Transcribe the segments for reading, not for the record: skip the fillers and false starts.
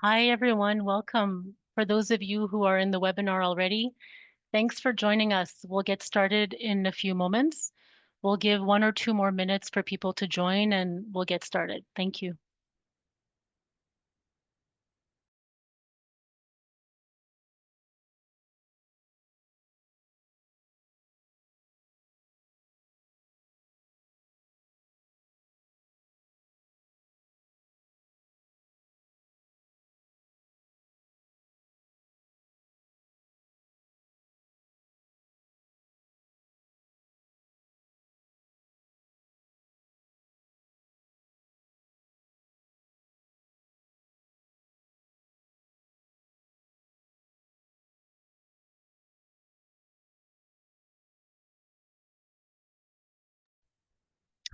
Hi, everyone. Welcome. For those of you who are in the webinar already, thanks for joining us. We'll get started in a few moments. We'll give 1 or 2 more minutes for people to join and we'll get started. Thank you.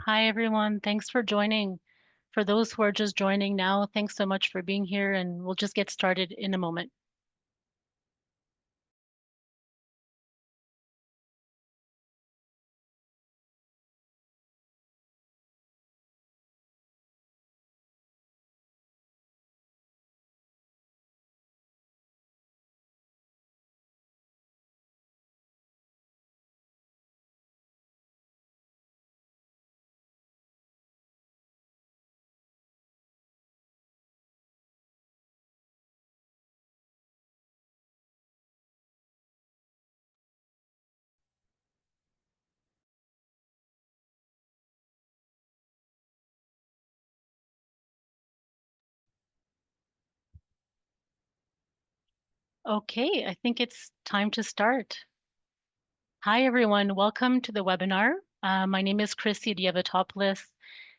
Hi, everyone. Thanks for joining. For those who are just joining now, thanks so much for being here and we'll just get started in a moment. Okay, I think it's time to start. Hi, everyone. Welcome to the webinar. My name is Chrissy Dievatopoulos,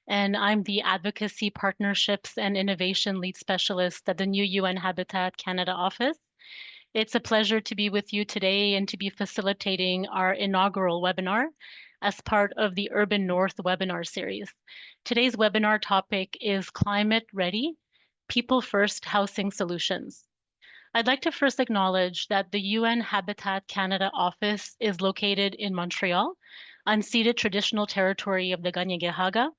and I'm the Advocacy Partnerships and Innovation Lead Specialist at the new UN Habitat Canada office. It's a pleasure to be with you today and to be facilitating our inaugural webinar as part of the Urban North webinar series. Today's webinar topic is Climate Ready, People First Housing Solutions. I'd like to first acknowledge that the UN Habitat Canada office is located in Montreal, unceded traditional territory of the Kanien'kehá:ka.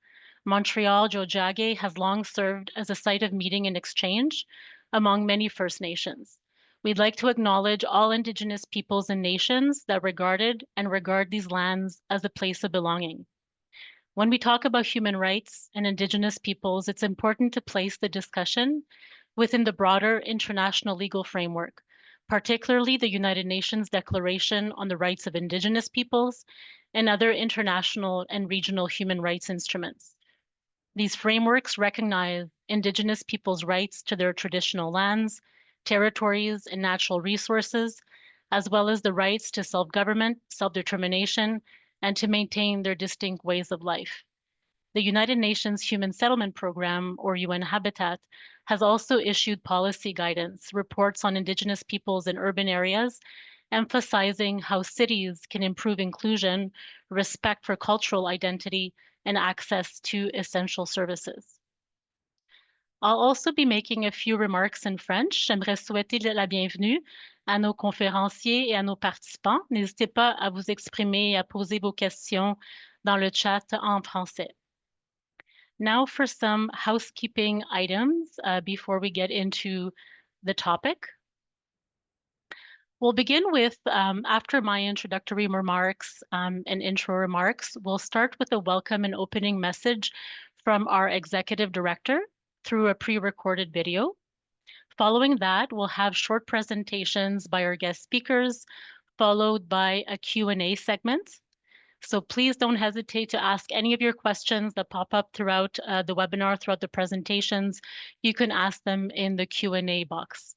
Montreal Tiohtià:ke has long served as a site of meeting and exchange among many First Nations. We'd like to acknowledge all Indigenous peoples and nations that regarded and regard these lands as a place of belonging. When we talk about human rights and Indigenous peoples, it's important to place the discussion within the broader international legal framework, particularly the United Nations Declaration on the Rights of Indigenous Peoples and other international and regional human rights instruments. These frameworks recognize Indigenous peoples' rights to their traditional lands, territories, and natural resources, as well as the rights to self-government, self-determination, and to maintain their distinct ways of life. The United Nations Human Settlement Program, or UN Habitat, has also issued policy guidance, reports on Indigenous peoples in urban areas, emphasizing how cities can improve inclusion, respect for cultural identity, and access to essential services. I'll also be making a few remarks in French. J'aimerais souhaiter la bienvenue à nos conférenciers et à nos participants. N'hésitez pas à vous exprimer et à poser vos questions dans le chat en français. Now for some housekeeping items before we get into the topic. We'll begin with, after my introductory remarks and intro remarks, we'll start with a welcome and opening message from our executive director through a pre-recorded video. Following that, we'll have short presentations by our guest speakers, followed by a Q&A segment. So please don't hesitate to ask any of your questions that pop up throughout the webinar, throughout the presentations. You can ask them in the Q&A box.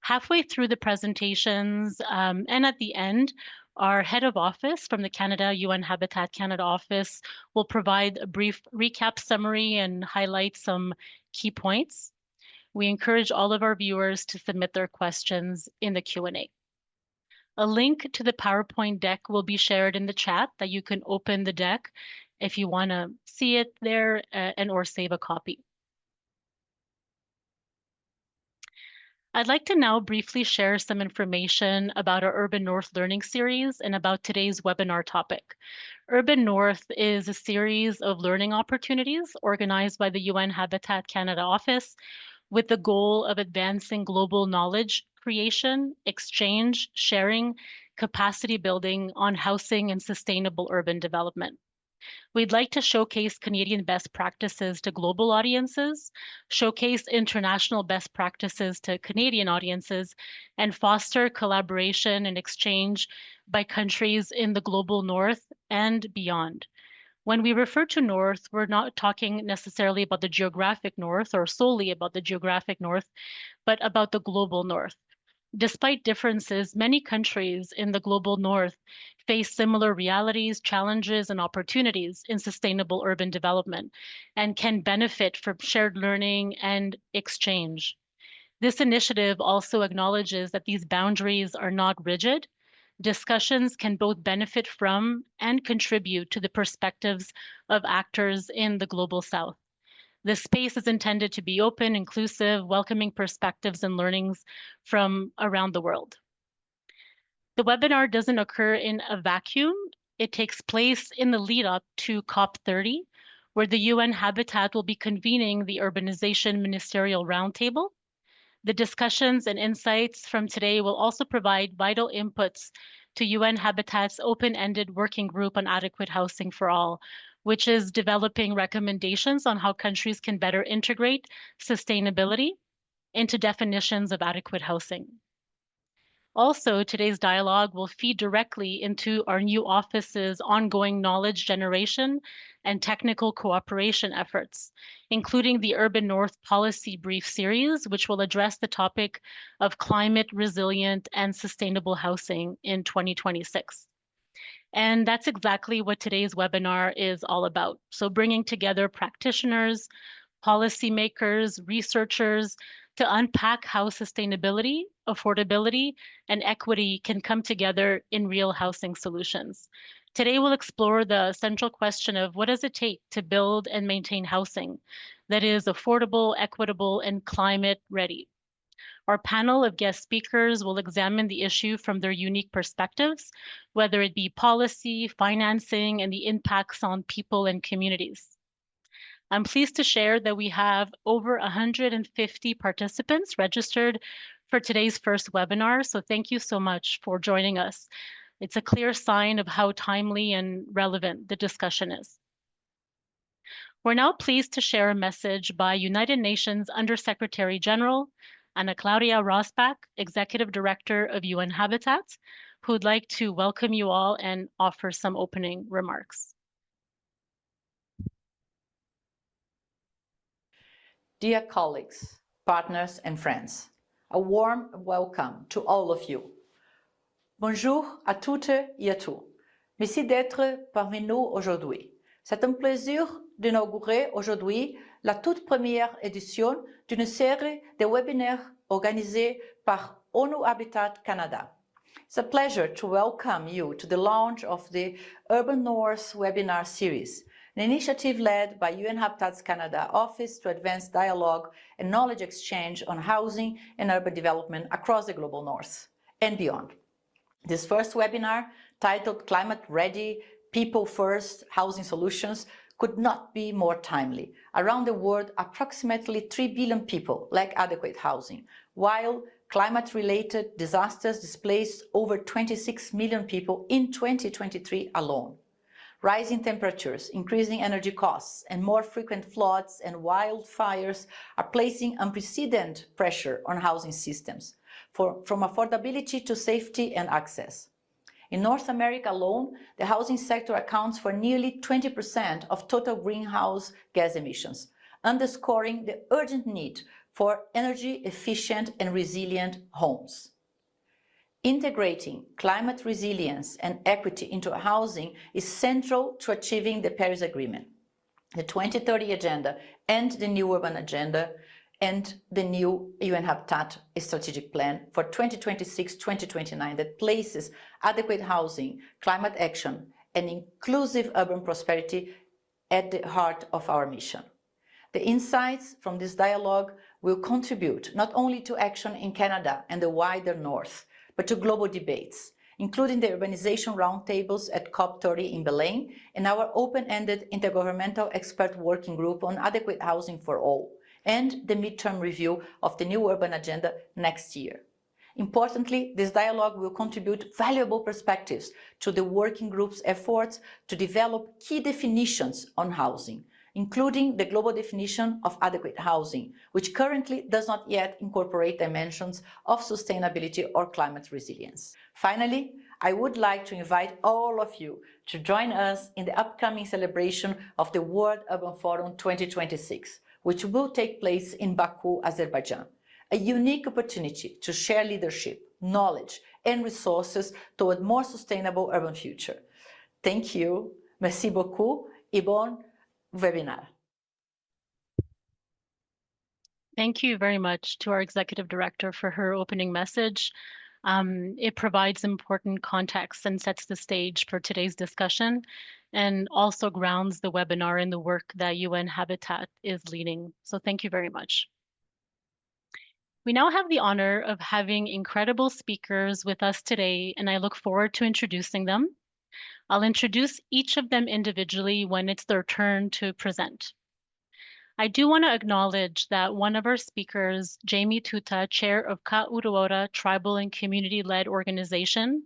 Halfway through the presentations and at the end, our head of office from the Canada UN Habitat Canada office will provide a brief recap summary and highlight some key points. We encourage all of our viewers to submit their questions in the Q&A. A link to the PowerPoint deck will be shared in the chat that you can open the deck if you want to see it there and or save a copy. I'd like to now briefly share some information about our Urban North Learning Series and about today's webinar topic. Urban North is a series of learning opportunities organized by the UN Habitat Canada office, with the goal of advancing global knowledge creation, exchange, sharing, capacity building on housing and sustainable urban development. We'd like to showcase Canadian best practices to global audiences, showcase international best practices to Canadian audiences, and foster collaboration and exchange by countries in the global north and beyond. When we refer to north, we're not talking necessarily about the geographic north or solely about the geographic north, but about the global north. Despite differences, many countries in the global north face similar realities, challenges, and opportunities in sustainable urban development and can benefit from shared learning and exchange. This initiative also acknowledges that these boundaries are not rigid. Discussions can both benefit from and contribute to the perspectives of actors in the global south. This space is intended to be open, inclusive, welcoming perspectives and learnings from around the world. The webinar doesn't occur in a vacuum. It takes place in the lead up to COP30, where the UN Habitat will be convening the Urbanization Ministerial Roundtable. The discussions and insights from today will also provide vital inputs to UN Habitat's open-ended working group on adequate housing for all, which is developing recommendations on how countries can better integrate sustainability into definitions of adequate housing. Also, today's dialogue will feed directly into our new office's ongoing knowledge generation and technical cooperation efforts, including the Urban North Policy Brief Series, which will address the topic of climate resilient and sustainable housing in 2026. And that's exactly what today's webinar is all about. So bringing together practitioners, policymakers, researchers to unpack how sustainability, affordability, and equity can come together in real housing solutions. Today, we'll explore the central question of what does it take to build and maintain housing that is affordable, equitable, and climate ready. Our panel of guest speakers will examine the issue from their unique perspectives, whether it be policy, financing, and the impacts on people and communities. I'm pleased to share that we have over 150 participants registered for today's first webinar, so thank you so much for joining us. It's a clear sign of how timely and relevant the discussion is. We're now pleased to share a message by United Nations Undersecretary General Ana Claudia Rosbach, Executive Director of UN Habitat, who'd like to welcome you all and offer some opening remarks. Dear colleagues, partners and friends, a warm welcome to all of you. Bonjour à toutes et à tous. Merci d'être parmi nous aujourd'hui. C'est un plaisir d'inaugurer aujourd'hui la toute première édition d'une série de webinaires organisés par ONU Habitat Canada. It's a pleasure to welcome you to the launch of the Urban North webinar series, an initiative led by UN Habitat Canada Office to advance dialogue and knowledge exchange on housing and urban development across the global north and beyond. This first webinar, titled Climate Ready, People First, Housing Solutions, could not be more timely. Around the world, approximately 3 billion people lack adequate housing, while climate-related disasters displaced over 26 million people in 2023 alone. Rising temperatures, increasing energy costs, and more frequent floods and wildfires are placing unprecedented pressure on housing systems, from affordability to safety and access. In North America alone, the housing sector accounts for nearly 20% of total greenhouse gas emissions, underscoring the urgent need for energy-efficient and resilient homes. Integrating climate resilience and equity into housing is central to achieving the Paris Agreement, the 2030 Agenda, and the New Urban Agenda, and the new UN Habitat Strategic Plan for 2026-2029 that places adequate housing, climate action, and inclusive urban prosperity at the heart of our mission. The insights from this dialogue will contribute not only to action in Canada and the wider North, but to global debates, including the urbanization roundtables at COP30 in Belém and our open-ended intergovernmental expert working group on adequate housing for all, and the midterm review of the new urban agenda next year. Importantly, this dialogue will contribute valuable perspectives to the working group's efforts to develop key definitions on housing, including the global definition of adequate housing, which currently does not yet incorporate dimensions of sustainability or climate resilience. Finally, I would like to invite all of you to join us in the upcoming celebration of the World Urban Forum 2026, which will take place in Baku, Azerbaijan. A unique opportunity to share leadership, knowledge, and resources toward a more sustainable urban future. Thank you. Merci beaucoup. Et bon webinar. Thank you very much to our executive director for her opening message. It provides important context and sets the stage for today's discussion, and also grounds the webinar in the work that UN Habitat is leading. So thank you very much. We now have the honor of having incredible speakers with us today, and I look forward to introducing them. I'll introduce each of them individually when it's their turn to present. I do want to acknowledge that one of our speakers, Jamie Tuta, chair of Ka'uruora Tribal and Community-Led Organization,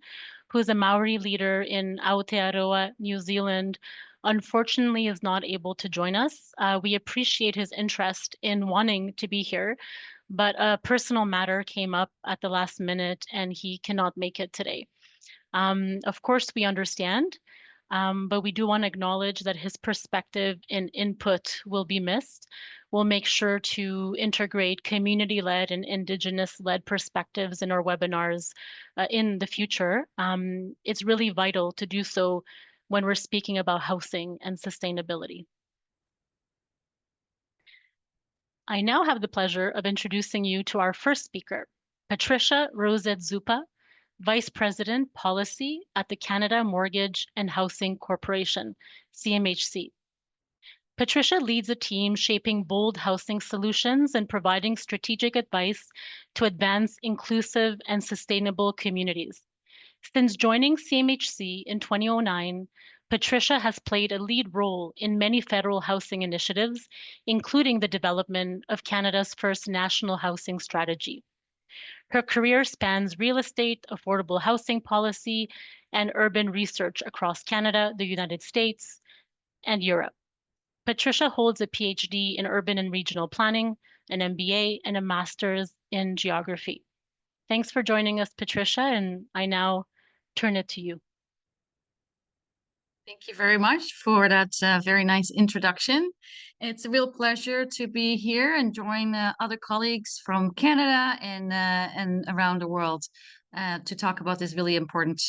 who's a Maori leader in Aotearoa, New Zealand, unfortunately is not able to join us. We appreciate his interest in wanting to be here, but a personal matter came up at the last minute and he cannot make it today. Of course, we understand, but we do want to acknowledge that his perspective and input will be missed. We'll make sure to integrate community-led and Indigenous-led perspectives in our webinars in the future. It's really vital to do so when we're speaking about housing and sustainability. I now have the pleasure of introducing you to our first speaker, Patricia Rosett-Zupa, Vice President Policy at the Canada Mortgage and Housing Corporation, CMHC. Patricia leads a team shaping bold housing solutions and providing strategic advice to advance inclusive and sustainable communities. Since joining CMHC in 2009, Patricia has played a lead role in many federal housing initiatives, including the development of Canada's first national housing strategy. Her career spans real estate, affordable housing policy, and urban research across Canada, the United States, and Europe. Patricia holds a PhD in urban and regional planning, an MBA, and a master's in geography. Thanks for joining us, Patricia, and I now turn it to you. Thank you very much for that very nice introduction. It's a real pleasure to be here and join other colleagues from Canada and around the world to talk about this really important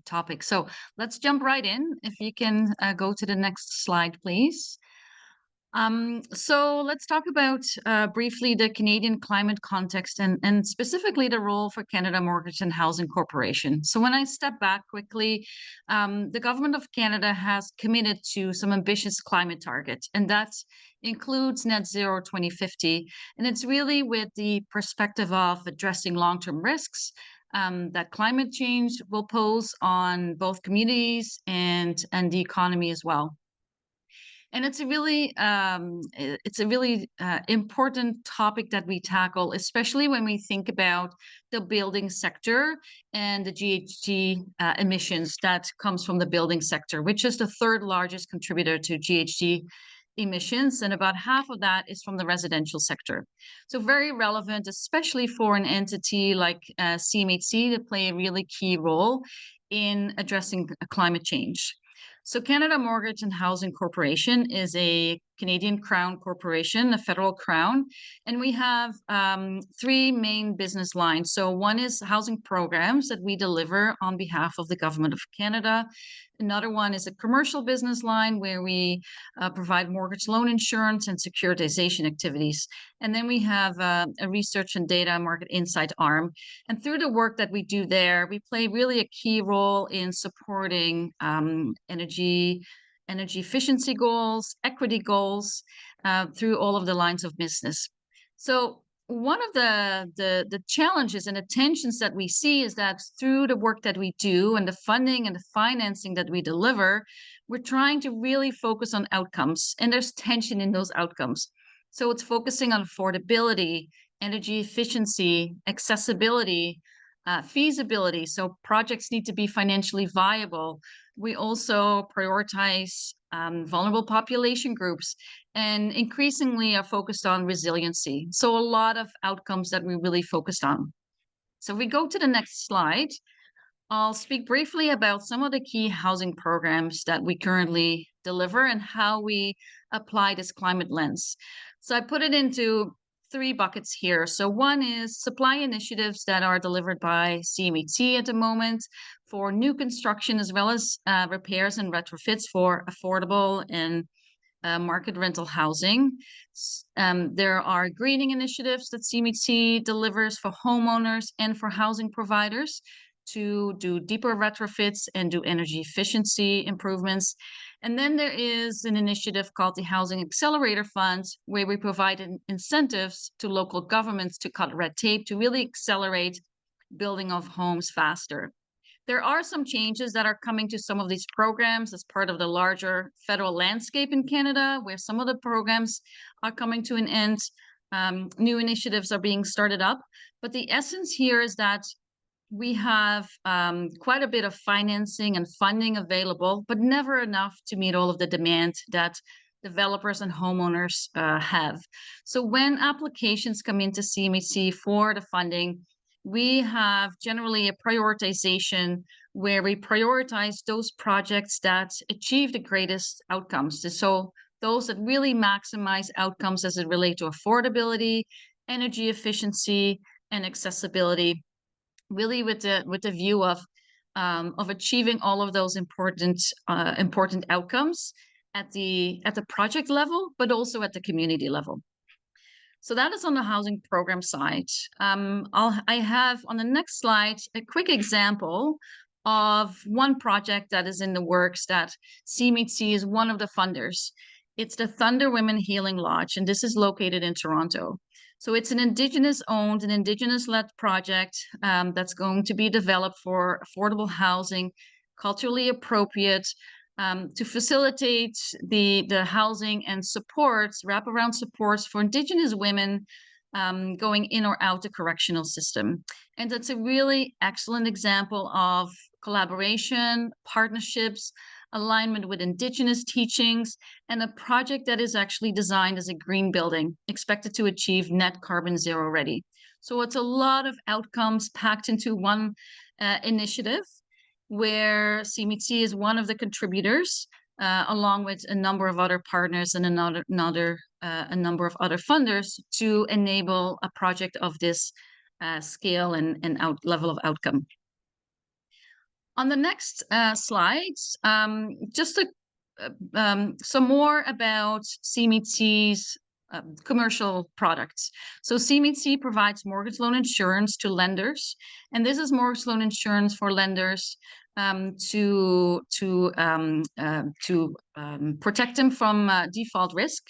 topic. So let's jump right in. If you can go to the next slide, please. So let's talk about briefly the Canadian climate context and specifically the role for Canada Mortgage and Housing Corporation. So when I step back quickly, the government of Canada has committed to some ambitious climate targets, and that includes net zero 2050. And it's really with the perspective of addressing long-term risks that climate change will pose on both communities and the economy as well. And it's a really important topic that we tackle, especially when we think about the building sector and the GHG emissions that comes from the building sector, which is the third largest contributor to GHG emissions, and about half of that is from the residential sector. So very relevant, especially for an entity like CMHC to play a really key role in addressing climate change. So Canada Mortgage and Housing Corporation is a Canadian Crown corporation, a federal crown, and we have three main business lines. So one is housing programs that we deliver on behalf of the Government of Canada. Another one is a commercial business line where we provide mortgage loan insurance and securitization activities. And then we have a research and data market insight arm. And through the work that we do there, we play really a key role in supporting energy efficiency goals, equity goals through all of the lines of business. So one of the challenges and the tensions that we see is that through the work that we do and the funding and the financing that we deliver, we're trying to really focus on outcomes, and there's tension in those outcomes. So it's focusing on affordability, energy efficiency, accessibility, feasibility. So projects need to be financially viable. We also prioritize vulnerable population groups and increasingly are focused on resiliency. So a lot of outcomes that we really focused on. So if we go to the next slide, I'll speak briefly about some of the key housing programs that we currently deliver and how we apply this climate lens. So I put it into three buckets here. So one is supply initiatives that are delivered by CMHC at the moment for new construction, as well as repairs and retrofits for affordable and market rental housing. There are greening initiatives that CMHC delivers for homeowners and for housing providers to do deeper retrofits and do energy efficiency improvements. And then there is an initiative called the Housing Accelerator Fund, where we provide incentives to local governments to cut red tape to really accelerate building of homes faster. There are some changes that are coming to some of these programs as part of the larger federal landscape in Canada, where some of the programs are coming to an end. New initiatives are being started up. But the essence here is that we have quite a bit of financing and funding available, but never enough to meet all of the demand that developers and homeowners have. So when applications come into CMHC for the funding, we have generally a prioritization where we prioritize those projects that achieve the greatest outcomes. So those that really maximize outcomes as it relates to affordability, energy efficiency, and accessibility, really with the view of achieving all of those important outcomes at the project level, but also at the community level. So that is on the housing program side. I have on the next slide a quick example of one project that is in the works that CMHC is one of the funders. It's the Thunder Women Healing Lodge, and this is located in Toronto. So it's an Indigenous-owned and Indigenous-led project that's going to be developed for affordable housing, culturally appropriate, to facilitate the housing and supports, wraparound supports for Indigenous women going in or out the correctional system. And that's a really excellent example of collaboration, partnerships, alignment with Indigenous teachings, and a project that is actually designed as a green building, expected to achieve net carbon zero ready. So it's a lot of outcomes packed into one initiative, where CMHC is one of the contributors, along with a number of other partners and a number of other funders to enable a project of this scale and level of outcome. On the next slides, just some more about CMHC's commercial products. So CMHC provides mortgage loan insurance to lenders, and this is mortgage loan insurance for lenders to protect them from default risk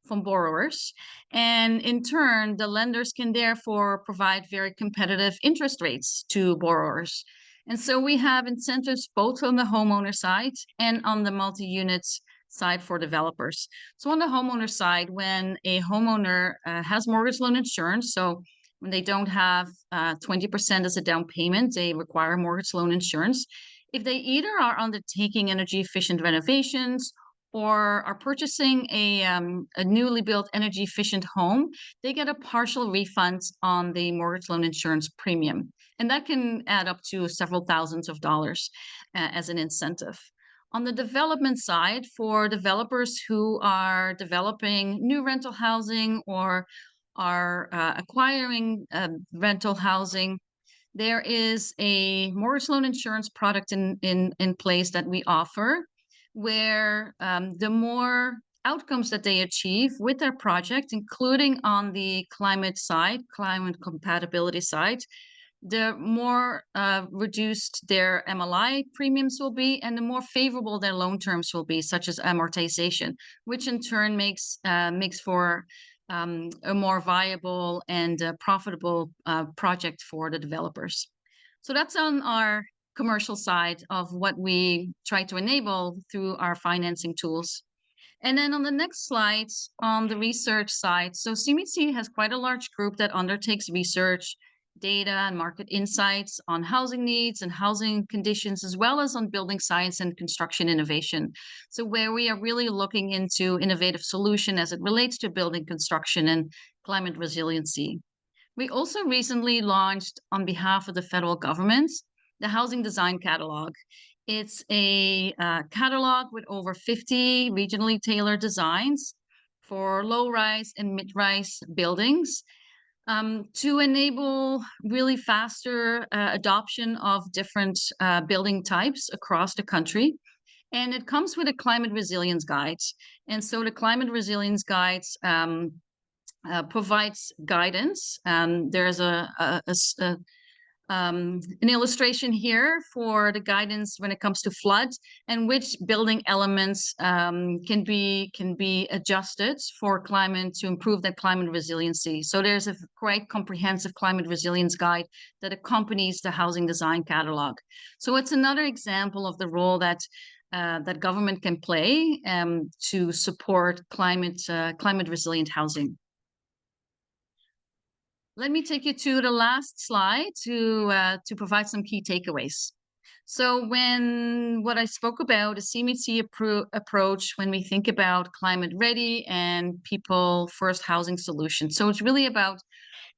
from borrowers. And in turn, the lenders can therefore provide very competitive interest rates to borrowers. And so we have incentives both on the homeowner side and on the multi-unit side for developers. So on the homeowner side, when a homeowner has mortgage loan insurance, so when they don't have 20% as a down payment, they require mortgage loan insurance. If they either are undertaking energy efficient renovations or are purchasing a newly built energy efficient home, they get a partial refund on the mortgage loan insurance premium. And that can add up to several thousands of dollars as an incentive. On the development side, for developers who are developing new rental housing or are acquiring rental housing, there is a mortgage loan insurance product in place that we offer, where the more outcomes that they achieve with their project, including on the climate side, climate compatibility side, the more reduced their MLI premiums will be, and the more favorable their loan terms will be, such as amortization, which in turn makes for a more viable and profitable project for the developers. So that's on our commercial side of what we try to enable through our financing tools. And then on the next slide, on the research side, so CMHC has quite a large group that undertakes research, data and market insights on housing needs and housing conditions, as well as on building science and construction innovation. So where we are really looking into innovative solution as it relates to building construction and climate resiliency. We also recently launched, on behalf of the federal government, the Housing Design Catalog. It's a catalog with over 50 regionally tailored designs for low-rise and mid-rise buildings to enable really faster adoption of different building types across the country. And it comes with a climate resilience guide. And so the climate resilience guides provides guidance. There's an illustration here for the guidance when it comes to flood and which building elements can be adjusted for climate to improve that climate resiliency. So there's a quite comprehensive climate resilience guide that accompanies the housing design catalog. So it's another example of the role that that government can play to support climate resilient housing. Let me take you to the last slide to provide some key takeaways. So what I spoke about, a CMHC approach when we think about climate ready and people first housing solutions. So it's really about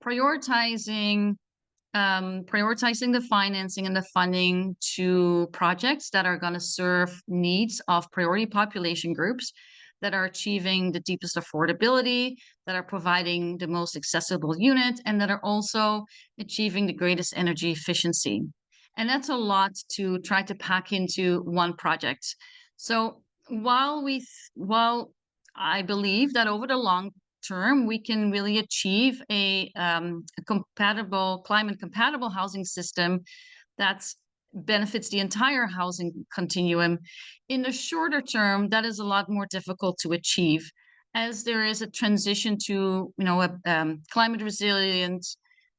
prioritizing the financing and the funding to projects that are going to serve needs of priority population groups that are achieving the deepest affordability, that are providing the most accessible unit, and that are also achieving the greatest energy efficiency. And that's a lot to try to pack into one project. So while I believe that over the long term, we can really achieve a climate compatible housing system that's benefits the entire housing continuum. In the shorter term, that is a lot more difficult to achieve, as there is a transition to a climate resilient,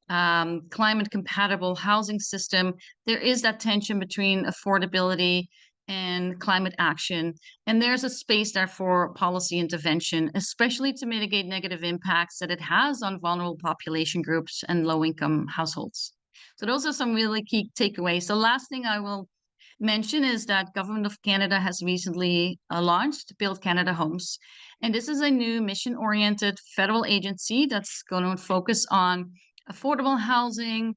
climate compatible housing system. There is that tension between affordability and climate action. And there's a space there for policy intervention, especially to mitigate negative impacts that it has on vulnerable population groups and low-income households. So those are some really key takeaways. The last thing I will mention is that Government of Canada has recently launched Build Canada Homes. And this is a new mission-oriented federal agency that's going to focus on affordable housing,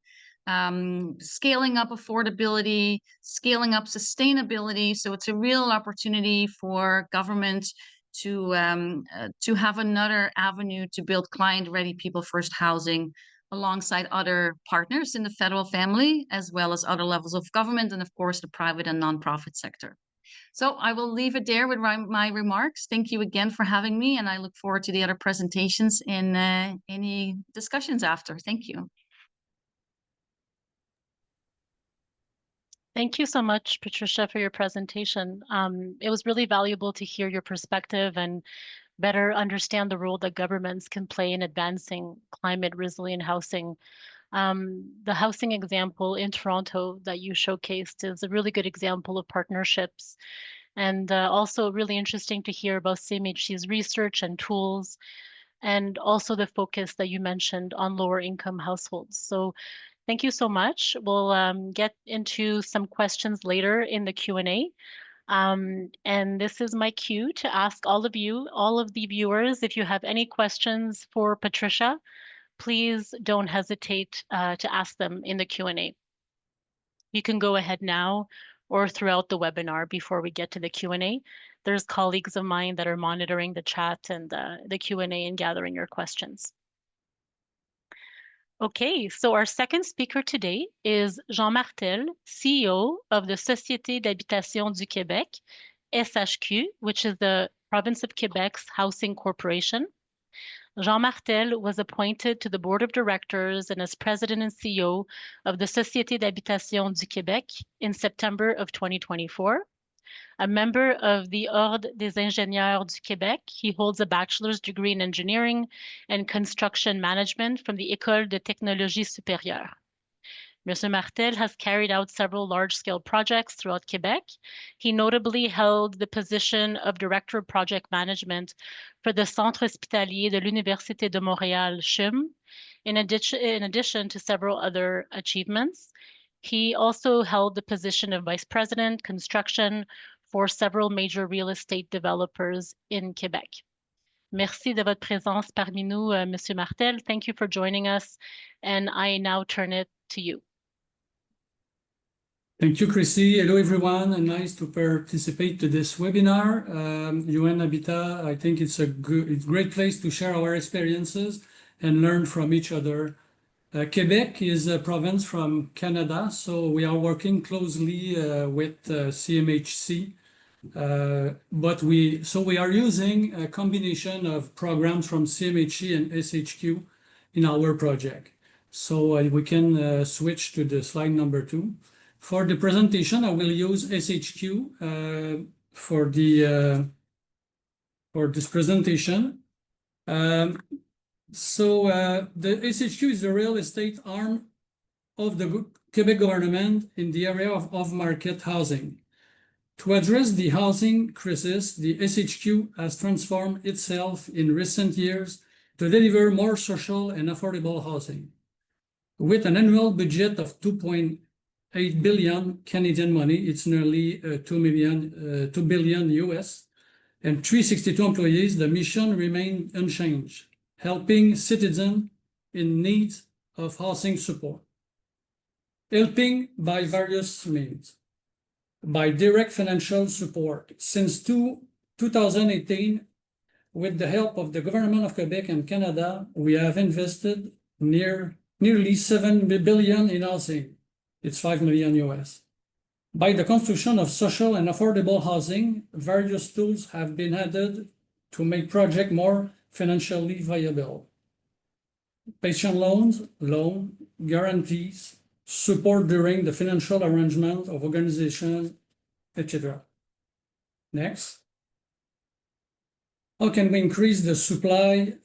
scaling up affordability, scaling up sustainability. So it's a real opportunity for government to have another avenue to build client-ready people-first housing alongside other partners in the federal family, as well as other levels of government, and of course, the private and nonprofit sector. So I will leave it there with my remarks. Thank you again for having me, and I look forward to the other presentations in any discussions after. Thank you. Thank you so much, Patricia, for your presentation. It was really valuable to hear your perspective and better understand the role that governments can play in advancing climate resilient housing. The housing example in Toronto that you showcased is a really good example of partnerships, and also really interesting to hear about CMHC's research and tools, and also the focus that you mentioned on lower income households. So thank you so much. We'll get into some questions later in the Q&A. And this is my cue to ask all of the viewers, if you have any questions for Patricia, please don't hesitate to ask them in the Q&A. You can go ahead now or throughout the webinar before we get to the Q&A. There's colleagues of mine that are monitoring the chat and the Q&A and gathering your questions. Okay, so our second speaker today is Jean Martel, CEO of the Société d'Habitation du Québec, SHQ, which is the Province of Quebec's housing corporation. Jean Martel was appointed to the board of directors and as president and CEO of the Société d'Habitation du Québec in September of 2024. A member of the Ordre des Ingénieurs du Québec, he holds a bachelor's degree in engineering and construction management from the École de Technologie Supérieure. Mr. Martel has carried out several large-scale projects throughout Quebec. He notably held the position of Director of Project Management for the Centre Hospitalier de l'Université de Montréal, CHUM, in addition to several other achievements. He also held the position of Vice President, Construction for several major real estate developers in Quebec. Merci de votre présence parmi nous, Monsieur Martel. Thank you for joining us, and I now turn it to you. Thank you, Chrissy. Hello, everyone, and nice to participate to this webinar. UN Habitat, I think it's a great place to share our experiences and learn from each other. Quebec is a province from Canada, so we are working closely with CMHC. We are using a combination of programs from CMHC and SHQ in our project. So we can switch to the slide number 2. For the presentation, I will use SHQ for this presentation. The SHQ is the real estate arm of the Quebec government in the area of off-market housing. To address the housing crisis, the SHQ has transformed itself in recent years to deliver more social and affordable housing. With an annual budget of 2.8 billion Canadian money, it's nearly 2 billion US, and 362 employees, the mission remained unchanged, helping citizens in need of housing support. Helping by various means. By direct financial support. Since 2018, with the help of the Government of Quebec and Canada, we have invested nearly 7 billion in housing. It's 5 million US. By the construction of social and affordable housing, various tools have been added to make projects more financially viable. Patient loans, loan guarantees, support during the financial arrangement of organizations, etc. Next. How can we increase the supply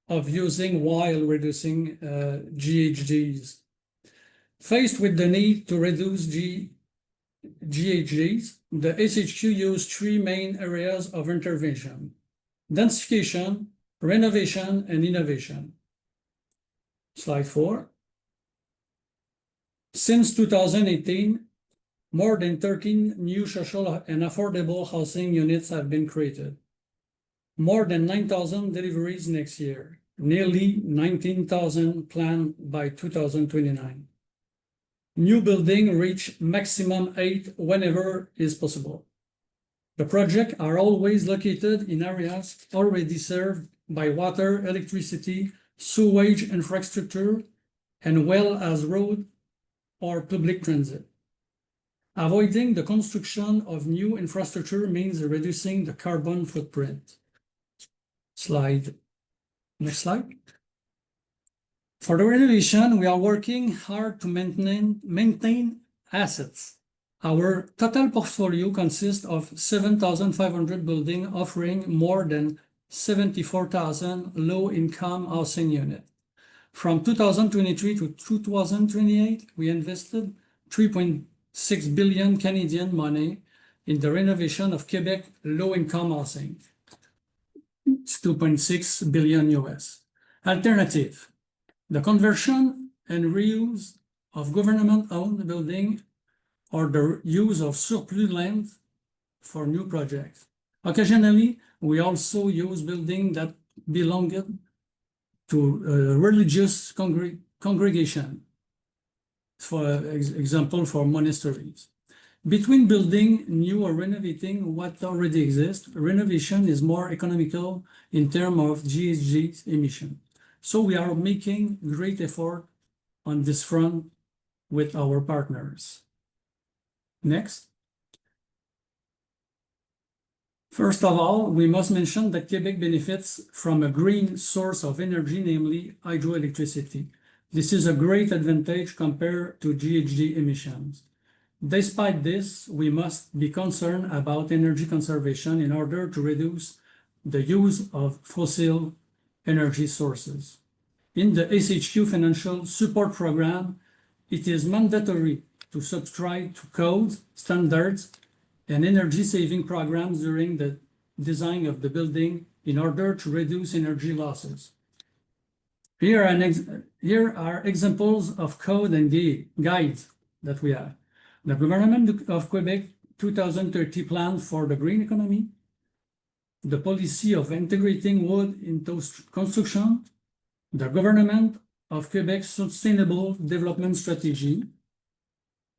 of using while reducing GHGs? Faced with the need to reduce GHGs, the SHQ used 3 main areas of intervention: densification, renovation, and innovation. Slide 4. Since 2018, more than 13 new social and affordable housing units have been created. More than 9,000 deliveries next year, nearly 19,000 planned by 2029. New building reach maximum 8 whenever is possible. The projects are always located in areas already served by water, electricity, sewage infrastructure, and well as road or public transit. Avoiding the construction of new infrastructure means reducing the carbon footprint. Slide. Next slide. For the renovation, we are working hard to maintain assets. Our total portfolio consists of 7,500 buildings offering more than 74,000 low-income housing units. From 2023 to 2028, we invested 3.6 billion Canadian money in the renovation of Quebec low-income housing. It's 2.6 billion US. Alternative, the conversion and reuse of government-owned buildings or the use of surplus land for new projects. Occasionally, we also use buildings that belong to religious congregation, for example, for monasteries. Between building new or renovating what already exists, renovation is more economical in terms of GHG emission. So we are making great effort on this front with our partners. Next. First of all, we must mention that Quebec benefits from a green source of energy, namely hydroelectricity. This is a great advantage compared to GHG emissions. Despite this, we must be concerned about energy conservation in order to reduce the use of fossil energy sources. In the SHQ financial support program, it is mandatory to subscribe to codes, standards, and energy-saving programs during the design of the building in order to reduce energy losses. Here are examples of code and guides that we have. The Government of Quebec 2030 Plan for the Green Economy, the policy of integrating wood into construction, the Government of Quebec's Sustainable Development Strategy,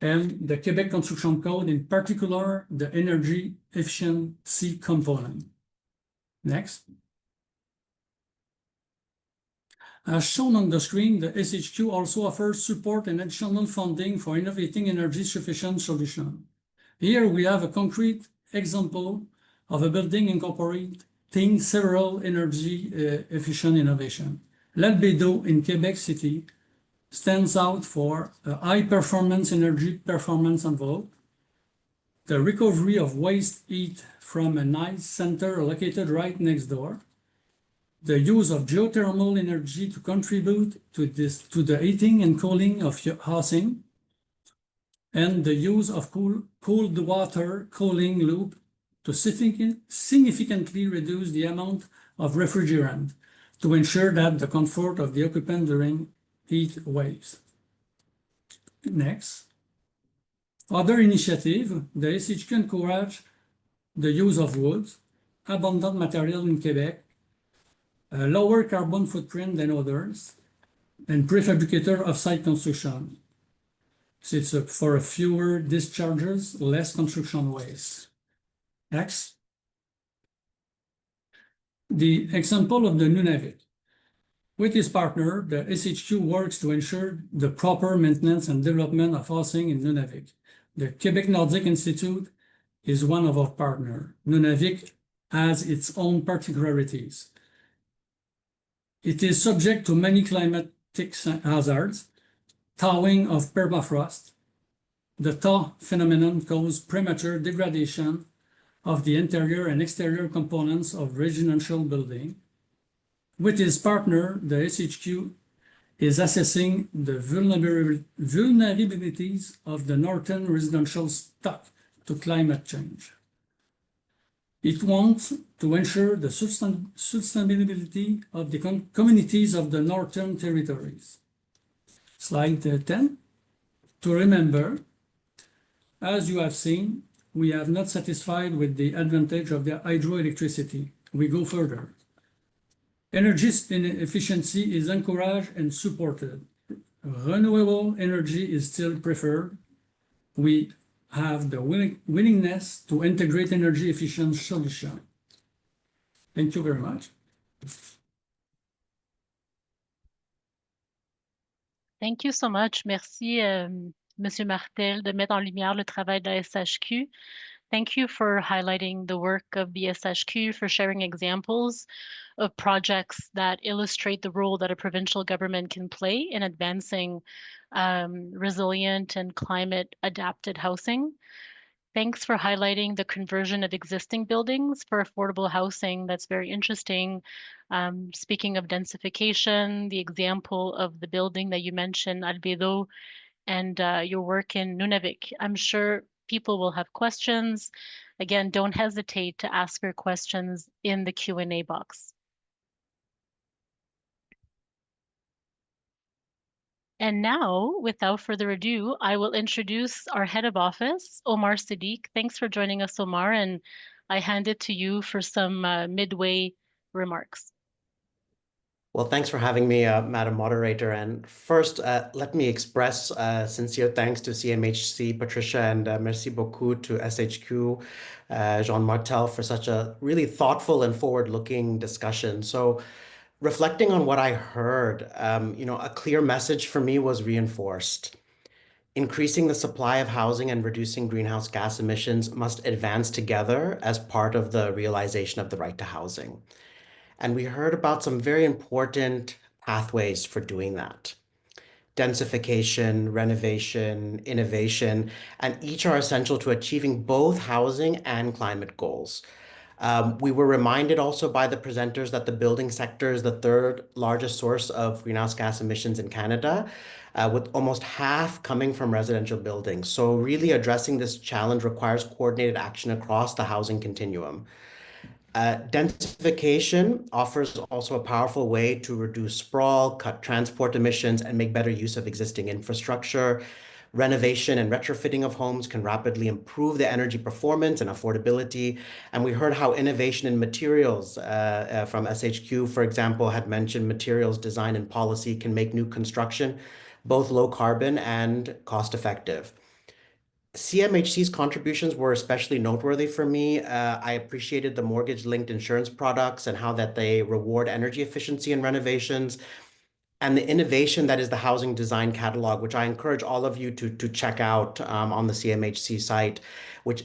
and the Quebec Construction Code, in particular, the energy efficiency component. Next. As shown on the screen, the SHQ also offers support and additional funding for innovating energy-sufficient solutions. Here we have a concrete example of a building incorporating several energy-efficient innovations. L'Albedo in Quebec City stands out for a high-performance energy performance envelope, the recovery of waste heat from an ice center located right next door, the use of geothermal energy to contribute to the heating and cooling of your housing, and the use of cooled water cooling loop to significantly reduce the amount of refrigerant to ensure that the comfort of the occupant during heat waves. Next. Other initiative, the SHQ encourage the use of wood, abundant material in Quebec, a lower carbon footprint than others, and prefabricator off-site construction. So it's for fewer discharges, less construction waste. Next. The example of the Nunavik. With his partner, the SHQ works to ensure the proper maintenance and development of housing in Nunavik. The Quebec Nordic Institute is one of our partners. Nunavik has its own particularities. It is subject to many climatic hazards, thawing of permafrost. The thaw phenomenon causes premature degradation of the interior and exterior components of residential building. With his partner, the SHQ is assessing the vulnerabilities of the northern residential stock to climate change. It wants to ensure the sustainability of the communities of the northern territories. Slide 10. To remember, as you have seen, we have not satisfied with the advantage of the hydroelectricity. We go further. Energy efficiency is encouraged and supported. Renewable energy is still preferred. We have the willingness to integrate energy efficient solutions. Thank you very much. Thank you so much. Merci, Monsieur Martel, de mettre en lumière le travail de la SHQ. Thank you for highlighting the work of the SHQ, for sharing examples of projects that illustrate the role that a provincial government can play in advancing resilient and climate adapted housing. Thanks for highlighting the conversion of existing buildings for affordable housing. That's very interesting. Speaking of densification, the example of the building that you mentioned, Albedo, and your work in Nunavik. I'm sure people will have questions. Again, don't hesitate to ask your questions in the Q&A box. And now, without further ado, I will introduce our head of office, Omar Sadiq. Thanks for joining us, Omar, and I hand it to you for some midway remarks. Well, thanks for having me, Madam Moderator. And first, let me express sincere thanks to CMHC, Patricia, and merci beaucoup to SHQ, Jean Martel, for such a really thoughtful and forward-looking discussion. So, reflecting on what I heard, a clear message for me was reinforced. Increasing the supply of housing and reducing greenhouse gas emissions must advance together as part of the realization of the right to housing. And we heard about some very important pathways for doing that. Densification, renovation, innovation, and each are essential to achieving both housing and climate goals. We were reminded also by the presenters that the building sector is the third largest source of greenhouse gas emissions in Canada, with almost half coming from residential buildings. So really addressing this challenge requires coordinated action across the housing continuum. Densification offers also a powerful way to reduce sprawl, cut transport emissions, and make better use of existing infrastructure. Renovation and retrofitting of homes can rapidly improve the energy performance and affordability. And we heard how innovation in materials from SHQ, for example, had mentioned materials design and policy can make new construction both low carbon and cost effective. CMHC's contributions were especially noteworthy for me. I appreciated the mortgage-linked insurance products and how that they reward energy efficiency and renovations, and the innovation that is the housing design catalog, which I encourage all of you to check out on the CMHC site,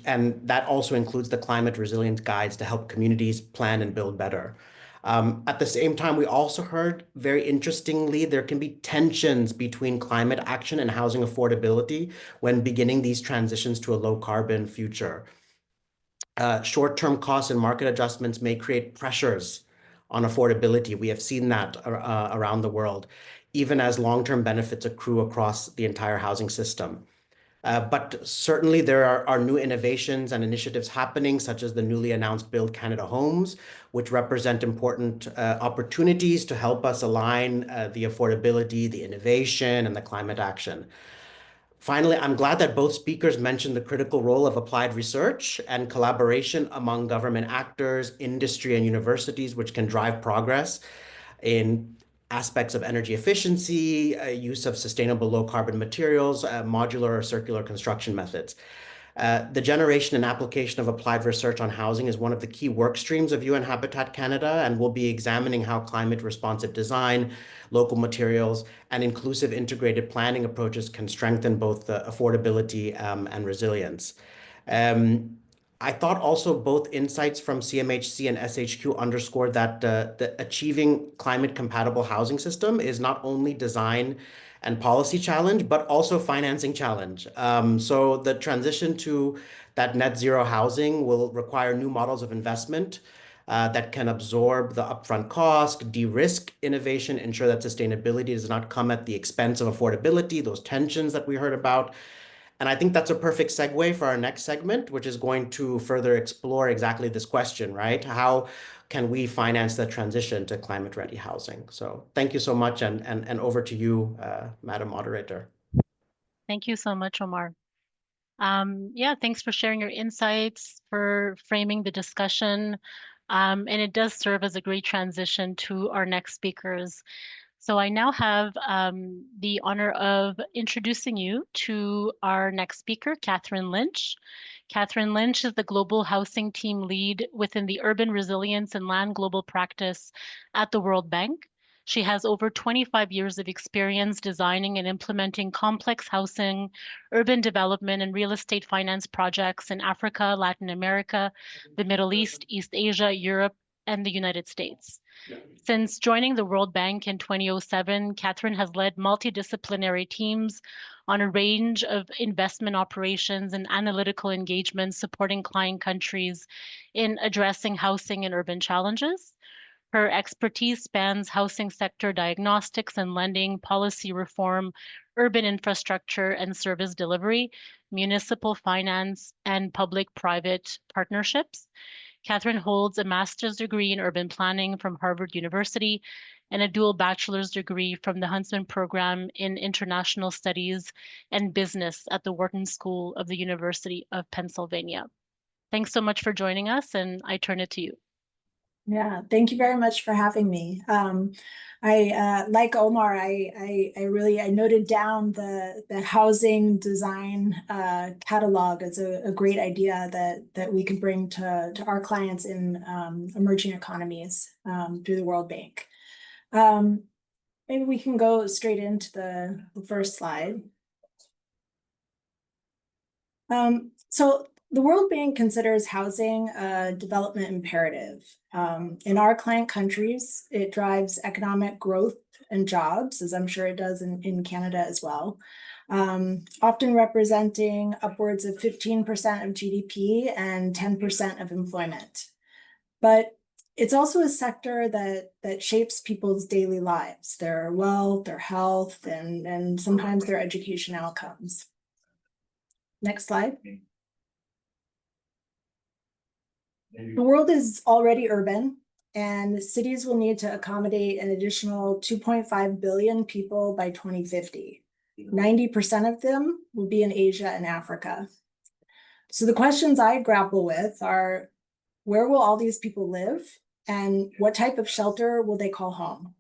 and that also includes the climate resilience guides to help communities plan and build better. At the same time, we also heard, very interestingly, there can be tensions between climate action and housing affordability when beginning these transitions to a low carbon future. Short-term costs and market adjustments may create pressures on affordability. We have seen that around the world, even as long-term benefits accrue across the entire housing system. But certainly there are new innovations and initiatives happening, such as the newly announced Build Canada Homes, which represent important opportunities to help us align the affordability, the innovation, and the climate action. Finally, I'm glad that both speakers mentioned the critical role of applied research and collaboration among government actors, industry, and universities, which can drive progress in aspects of energy efficiency, use of sustainable low-carbon materials, modular or circular construction methods. The generation and application of applied research on housing is one of the key work streams of UN Habitat Canada, and we'll be examining how climate-responsive design, local materials, and inclusive integrated planning approaches can strengthen both the affordability and resilience. I thought also both insights from CMHC and SHQ underscored that the achieving climate-compatible housing system is not only design and policy challenge, but also financing challenge. So the transition to that net zero housing will require new models of investment that can absorb the upfront cost, de-risk innovation, ensure that sustainability does not come at the expense of affordability, those tensions that we heard about. And I think that's a perfect segue for our next segment, which is going to further explore exactly this question, right? How can we finance the transition to climate-ready housing? So thank you so much, and over to you, Madam Moderator. Thank you so much, Omar. Yeah, thanks for sharing your insights, for framing the discussion. And it does serve as a great transition to our next speakers. So I now have the honor of introducing you to our next speaker, Catherine Lynch. Catherine Lynch is the Global Housing Team Lead within the Urban Resilience and Land Global Practice at the World Bank. She has over 25 years of experience designing and implementing complex housing, urban development, and real estate finance projects in Africa, Latin America, the Middle East, East Asia, Europe, and the United States. Since joining the World Bank in 2007, Catherine has led multidisciplinary teams on a range of investment operations and analytical engagements supporting client countries in addressing housing and urban challenges. Her expertise spans housing sector diagnostics and lending, policy reform, urban infrastructure and service delivery, municipal finance, and public-private partnerships. Catherine holds a master's degree in urban planning from Harvard University and a dual bachelor's degree from the Huntsman Program in International Studies and Business at the Wharton School of the University of Pennsylvania. Thanks so much for joining us, and I turn it to you. Yeah, thank you very much for having me. Like Omar, I noted down the housing design catalog as a great idea that we could bring to our clients in emerging economies through the World Bank. Maybe we can go straight into the first slide. So the World Bank considers housing a development imperative. In our client countries, it drives economic growth and jobs, as I'm sure it does in Canada as well, often representing upwards of 15% of GDP and 10% of employment. But it's also a sector that shapes people's daily lives, their wealth, their health, and sometimes their education outcomes. Next slide. The world is already urban, and cities will need to accommodate an additional 2.5 billion people by 2050. 90% of them will be in Asia and Africa. So the questions I grapple with are, where will all these people live? And what type of shelter will they call home?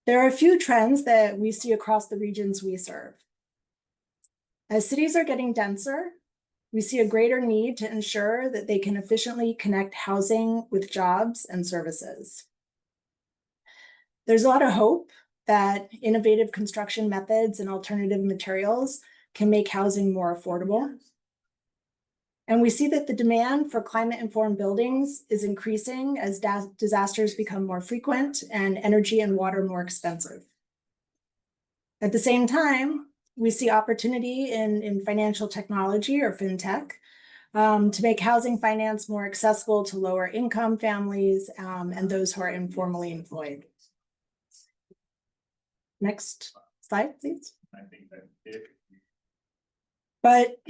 There are a few trends that we see across the regions we serve. As cities are getting denser, we see a greater need to ensure that they can efficiently connect housing with jobs and services. There's a lot of hope that innovative construction methods and alternative materials can make housing more affordable. And we see that the demand for climate-informed buildings is increasing as disasters become more frequent and energy and water more expensive. At the same time, we see opportunity in financial technology or fintech to make housing finance more accessible to lower income families and those who are informally employed. Next slide, please. But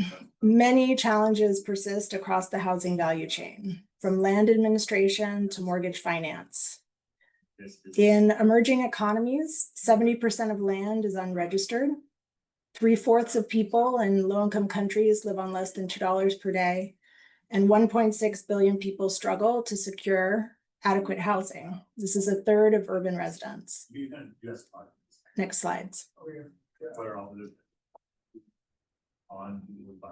many challenges persist across the housing value chain, from land administration to mortgage finance. In emerging economies, 70% of land is unregistered. 3/4 of people in low-income countries live on less than $2 per day, and 1.6 billion people struggle to secure adequate housing. This is 1/3 of urban residents. Next slides.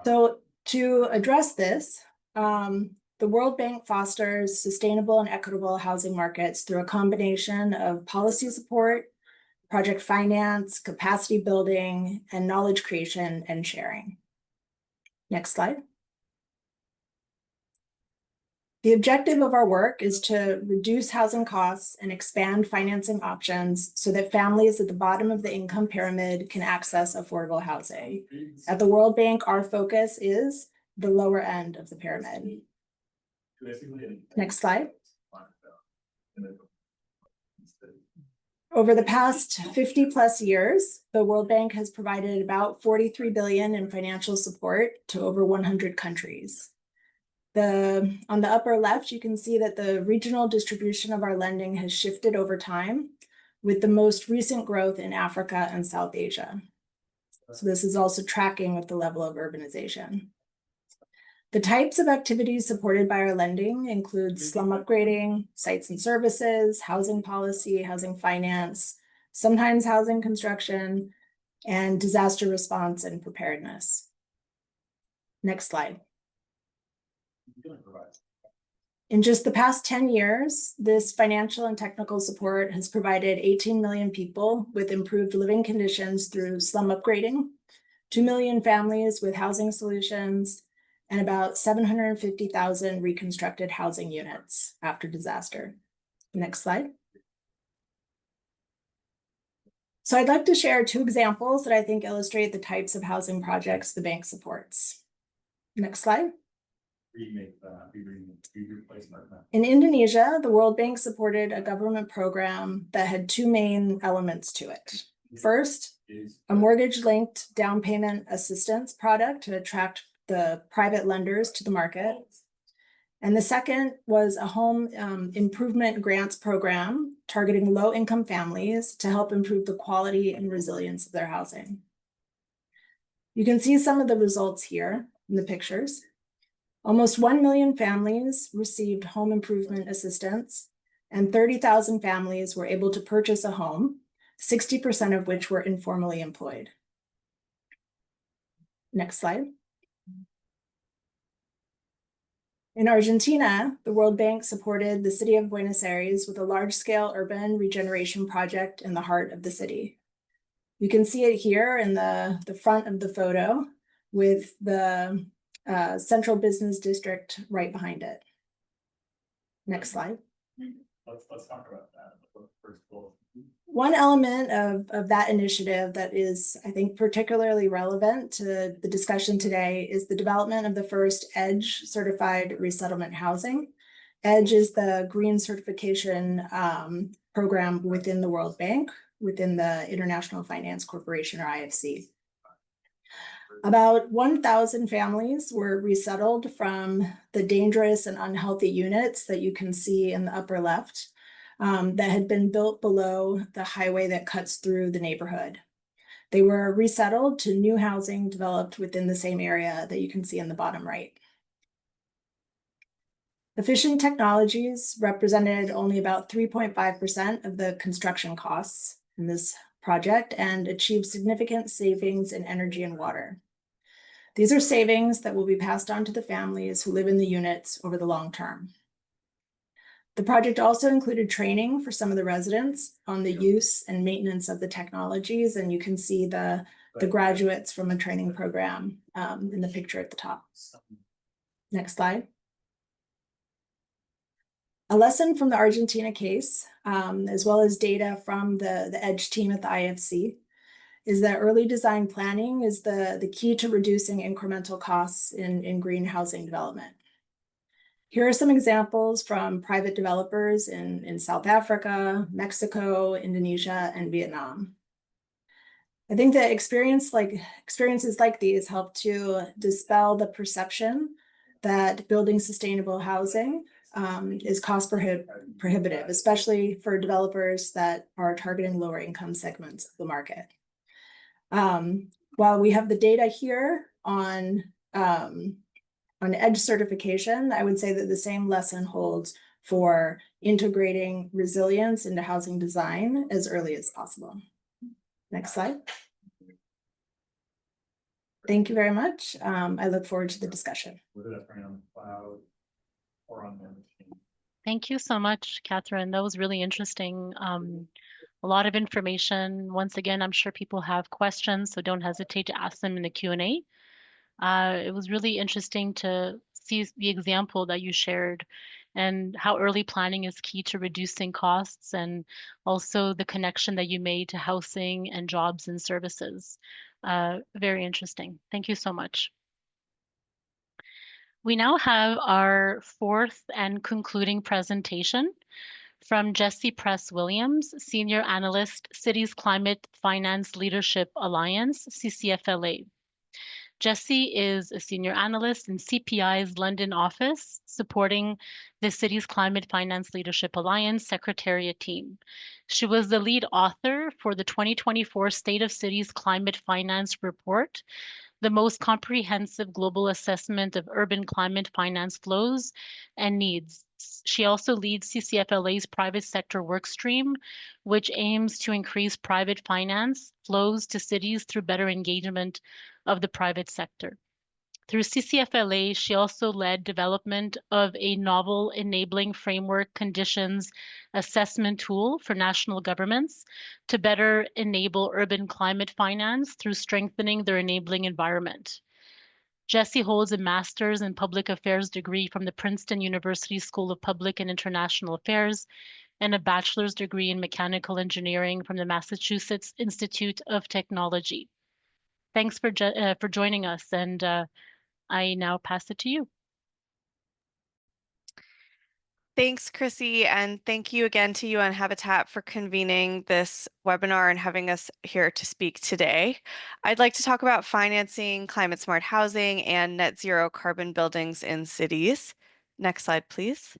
So to address this, the World Bank fosters sustainable and equitable housing markets through a combination of policy support, project finance, capacity building, and knowledge creation and sharing. Next slide. The objective of our work is to reduce housing costs and expand financing options so that families at the bottom of the income pyramid can access affordable housing. At the World Bank, our focus is the lower end of the pyramid. Next slide. Over the past 50+ years, the World Bank has provided about 43 billion in financial support to over 100 countries. On the upper left, you can see that the regional distribution of our lending has shifted over time, with the most recent growth in Africa and South Asia. So this is also tracking with the level of urbanization. The types of activities supported by our lending include slum upgrading, sites and services, housing policy, housing finance, sometimes housing construction, and disaster response and preparedness. Next slide. In just the past 10 years, this financial and technical support has provided 18 million people with improved living conditions through slum upgrading, 2 million families with housing solutions, and about 750,000 reconstructed housing units after disaster. Next slide. So I'd like to share 2 examples that I think illustrate the types of housing projects the bank supports. Next slide. In Indonesia, the World Bank supported a government program that had 2 main elements to it. First, a mortgage-linked down payment assistance product to attract the private lenders to the market. And the second was a home improvement grants program targeting low-income families to help improve the quality and resilience of their housing. You can see some of the results here in the pictures. Almost 1 million families received home improvement assistance, and 30,000 families were able to purchase a home, 60% of which were informally employed. Next slide. In Argentina, the World Bank supported the city of Buenos Aires with a large-scale urban regeneration project in the heart of the city. You can see it here in the front of the photo with the central business district right behind it. Next slide. Let's talk about that. First of all. One element of that initiative that is, I think, particularly relevant to the discussion today is the development of the first EDGE certified resettlement housing EDGE is the green certification program within the World Bank, within the International Finance Corporation, or IFC. About 1,000 families were resettled from the dangerous and unhealthy units that you can see in the upper left that had been built below the highway that cuts through the neighborhood. They were resettled to new housing developed within the same area that you can see in the bottom right. Efficient technologies represented only about 3.5% of the construction costs in this project and achieved significant savings in energy and water. These are savings that will be passed on to the families who live in the units over the long term. The project also included training for some of the residents on the use and maintenance of the technologies, and you can see the graduates from a training program in the picture at the top. Next slide. A lesson from the Argentina case, as well as data from the EDGE team at the IFC, is that early design planning is the key to reducing incremental costs in green housing development. Here are some examples from private developers in South Africa, Mexico, Indonesia, and Vietnam. I think that experiences like these help to dispel the perception that building sustainable housing is cost prohibitive, especially for developers that are targeting lower income segments of the market. While we have the data here on EDGE certification, I would say that the same lesson holds for integrating resilience into housing design as early as possible. Next slide. Thank you very much. I look forward to the discussion. Thank you so much, Catherine. That was really interesting. A lot of information. Once again, I'm sure people have questions, so don't hesitate to ask them in the Q&A. It was really interesting to see the example that you shared and how early planning is key to reducing costs, and also the connection that you made to housing and jobs and services. Very interesting. Thank you so much. We now have our fourth and concluding presentation from Jessie Press-Williams, Senior Analyst, Cities Climate Finance Leadership Alliance, CCFLA. Jessie is a Senior Analyst in CPI's London office, supporting the Cities Climate Finance Leadership Alliance Secretariat team. She was the lead author for the 2024 State of Cities Climate Finance Report, the most comprehensive global assessment of urban climate finance flows and needs. She also leads CCFLA's private sector workstream, which aims to increase private finance flows to cities through better engagement of the private sector. Through CCFLA, she also led development of a novel enabling framework conditions assessment tool for national governments to better enable urban climate finance through strengthening their enabling environment. Jessie holds a master's in public affairs degree from the Princeton University School of Public and International Affairs and a bachelor's degree in mechanical engineering from the Massachusetts Institute of Technology. Thanks for joining us, and I now pass it to you. Thanks, Chrissy, and thank you again to UN Habitat for convening this webinar and having us here to speak today. I'd like to talk about financing climate smart housing and net zero carbon buildings in cities. Next slide, please.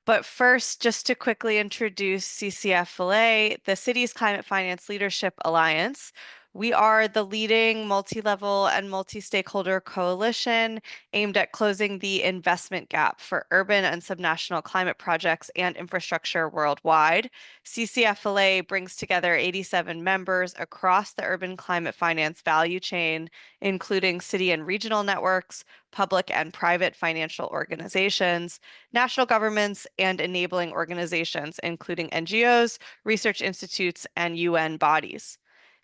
But first, just to quickly introduce CCFLA, the Cities Climate Finance Leadership Alliance. We are the leading multi-level and multi-stakeholder coalition aimed at closing the investment gap for urban and subnational climate projects and infrastructure worldwide. CCFLA brings together 87 members across the urban climate finance value chain, including city and regional networks, public and private financial organizations, national governments, and enabling organizations, including NGOs, research institutes, and UN bodies.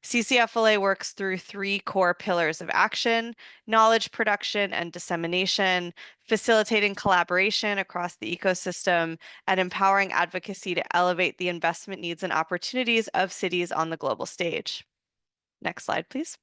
CCFLA works through three core pillars of action: knowledge production and dissemination, facilitating collaboration across the ecosystem, and empowering advocacy to elevate the investment needs and opportunities of cities on the global stage. Next slide, please.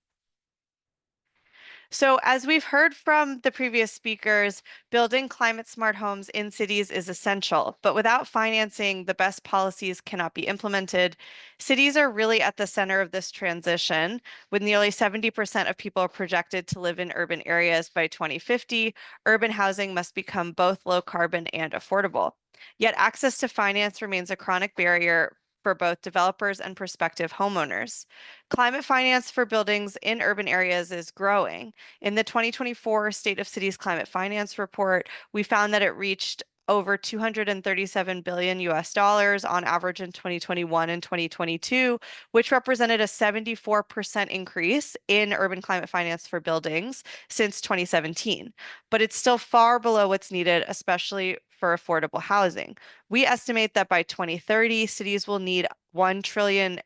So as we've heard from the previous speakers, building climate smart homes in cities is essential, but without financing, the best policies cannot be implemented. Cities are really at the center of this transition, with nearly 70% of people projected to live in urban areas by 2050. Urban housing must become both low carbon and affordable. Yet access to finance remains a chronic barrier for both developers and prospective homeowners. Climate finance for buildings in urban areas is growing. In the 2024 State of Cities Climate Finance Report, we found that it reached over 237 billion US dollars on average in 2021 and 2022, which represented a 74% increase in urban climate finance for buildings since 2017. But it's still far below what's needed, especially for affordable housing. We estimate that by 2030, cities will need $1 trillion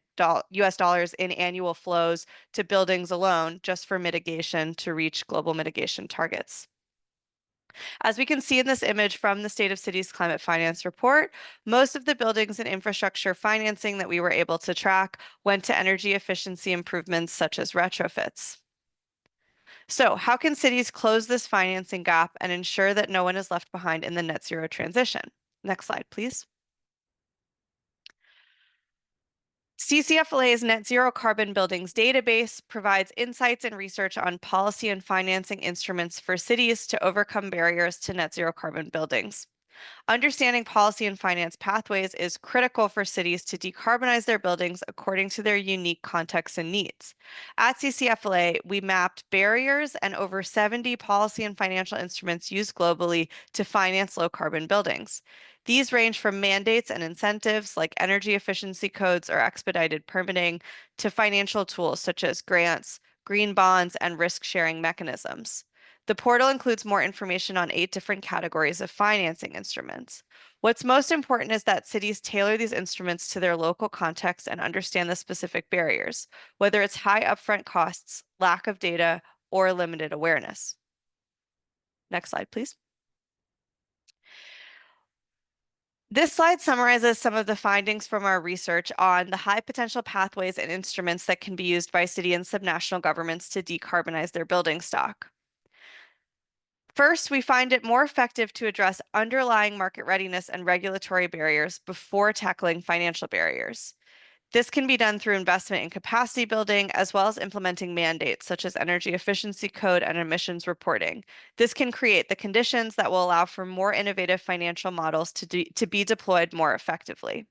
US dollars in annual flows to buildings alone just for mitigation to reach global mitigation targets. As we can see in this image from the State of Cities Climate Finance Report, most of the buildings and infrastructure financing that we were able to track went to energy efficiency improvements such as retrofits. So how can cities close this financing gap and ensure that no one is left behind in the net zero transition? Next slide, please. CCFLA's Net Zero Carbon Buildings database provides insights and research on policy and financing instruments for cities to overcome barriers to net zero carbon buildings. Understanding policy and finance pathways is critical for cities to decarbonize their buildings according to their unique contexts and needs. At CCFLA, we mapped barriers and over 70 policy and financial instruments used globally to finance low carbon buildings. These range from mandates and incentives like energy efficiency codes or expedited permitting to financial tools such as grants, green bonds, and risk sharing mechanisms. The portal includes more information on 8 different categories of financing instruments. What's most important is that cities tailor these instruments to their local context and understand the specific barriers, whether it's high upfront costs, lack of data, or limited awareness. Next slide, please. This slide summarizes some of the findings from our research on the high potential pathways and instruments that can be used by city and subnational governments to decarbonize their building stock. First, we find it more effective to address underlying market readiness and regulatory barriers before tackling financial barriers. This can be done through investment in capacity building, as well as implementing mandates such as energy efficiency code and emissions reporting. This can create the conditions that will allow for more innovative financial models to be deployed more effectively.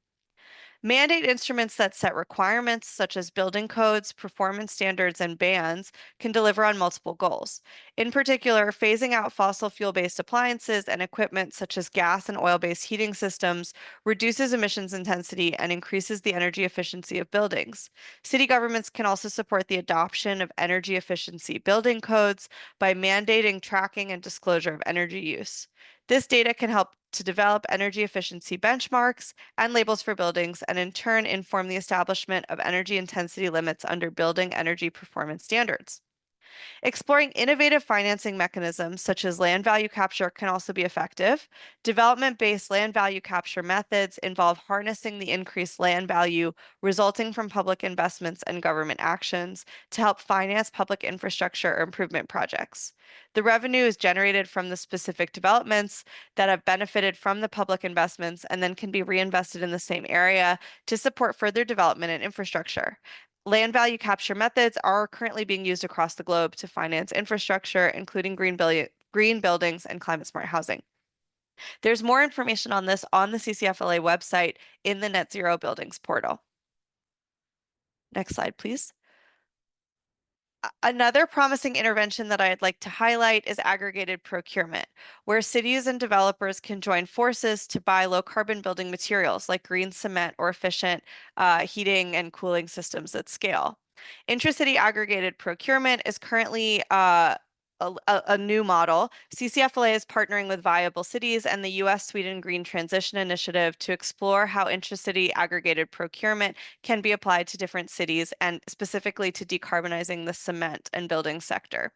Mandate instruments that set requirements such as building codes, performance standards, and bans can deliver on multiple goals. In particular, phasing out fossil fuel-based appliances and equipment such as gas and oil-based heating systems reduces emissions intensity and increases the energy efficiency of buildings. City governments can also support the adoption of energy efficiency building codes by mandating tracking and disclosure of energy use. This data can help to develop energy efficiency benchmarks and labels for buildings, and in turn inform the establishment of energy intensity limits under building energy performance standards. Exploring innovative financing mechanisms such as land value capture can also be effective. Development-based land value capture methods involve harnessing the increased land value resulting from public investments and government actions to help finance public infrastructure or improvement projects. The revenue is generated from the specific developments that have benefited from the public investments and then can be reinvested in the same area to support further development and infrastructure. Land value capture methods are currently being used across the globe to finance infrastructure, including green buildings and climate smart housing. There's more information on this on the CCFLA website in the Net Zero Buildings portal. Next slide, please. Another promising intervention that I'd like to highlight is aggregated procurement, where cities and developers can join forces to buy low carbon building materials like green cement or efficient heating and cooling systems at scale. Intracity aggregated procurement is currently a new model. CCFLA is partnering with Viable Cities and the US-Sweden Green Transition Initiative to explore how intracity aggregated procurement can be applied to different cities and specifically to decarbonizing the cement and building sector.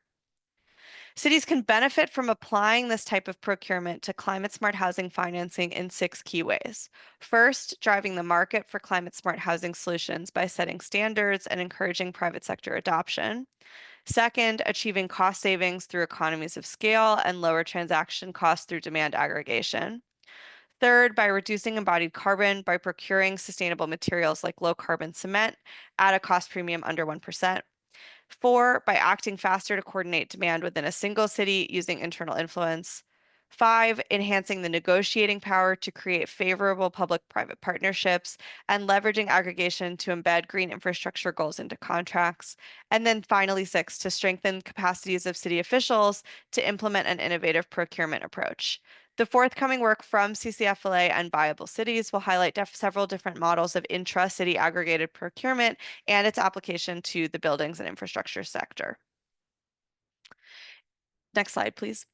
Cities can benefit from applying this type of procurement to climate smart housing financing in 6 key ways. First, driving the market for climate smart housing solutions by setting standards and encouraging private sector adoption. Second, achieving cost savings through economies of scale and lower transaction costs through demand aggregation. Third, by reducing embodied carbon by procuring sustainable materials like low carbon cement at a cost premium under 1%. 4, by acting faster to coordinate demand within a single city using internal influence. 5, enhancing the negotiating power to create favorable public-private partnerships and leveraging aggregation to embed green infrastructure goals into contracts. And then finally, 6, to strengthen capacities of city officials to implement an innovative procurement approach. The forthcoming work from CCFLA and Viable Cities will highlight several different models of intra-city aggregated procurement and its application to the buildings and infrastructure sector. Next slide, please.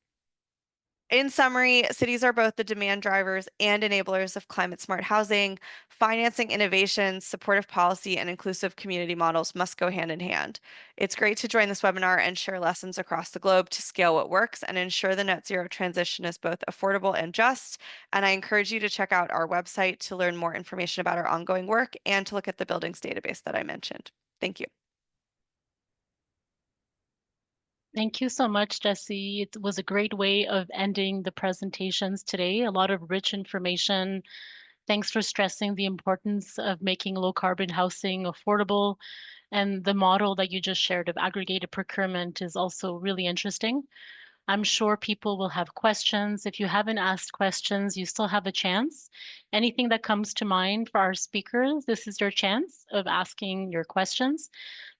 In summary, cities are both the demand drivers and enablers of climate smart housing. Financing innovation, supportive policy, and inclusive community models must go hand in hand. It's great to join this webinar and share lessons across the globe to scale what works and ensure the net zero transition is both affordable and just. And I encourage you to check out our website to learn more information about our ongoing work and to look at the buildings database that I mentioned. Thank you. Thank you so much, Jessie. It was a great way of ending the presentations today. A lot of rich information. Thanks for stressing the importance of making low carbon housing affordable. And the model that you just shared of aggregated procurement is also really interesting. I'm sure people will have questions. If you haven't asked questions, you still have a chance. Anything that comes to mind for our speakers, this is your chance of asking your questions.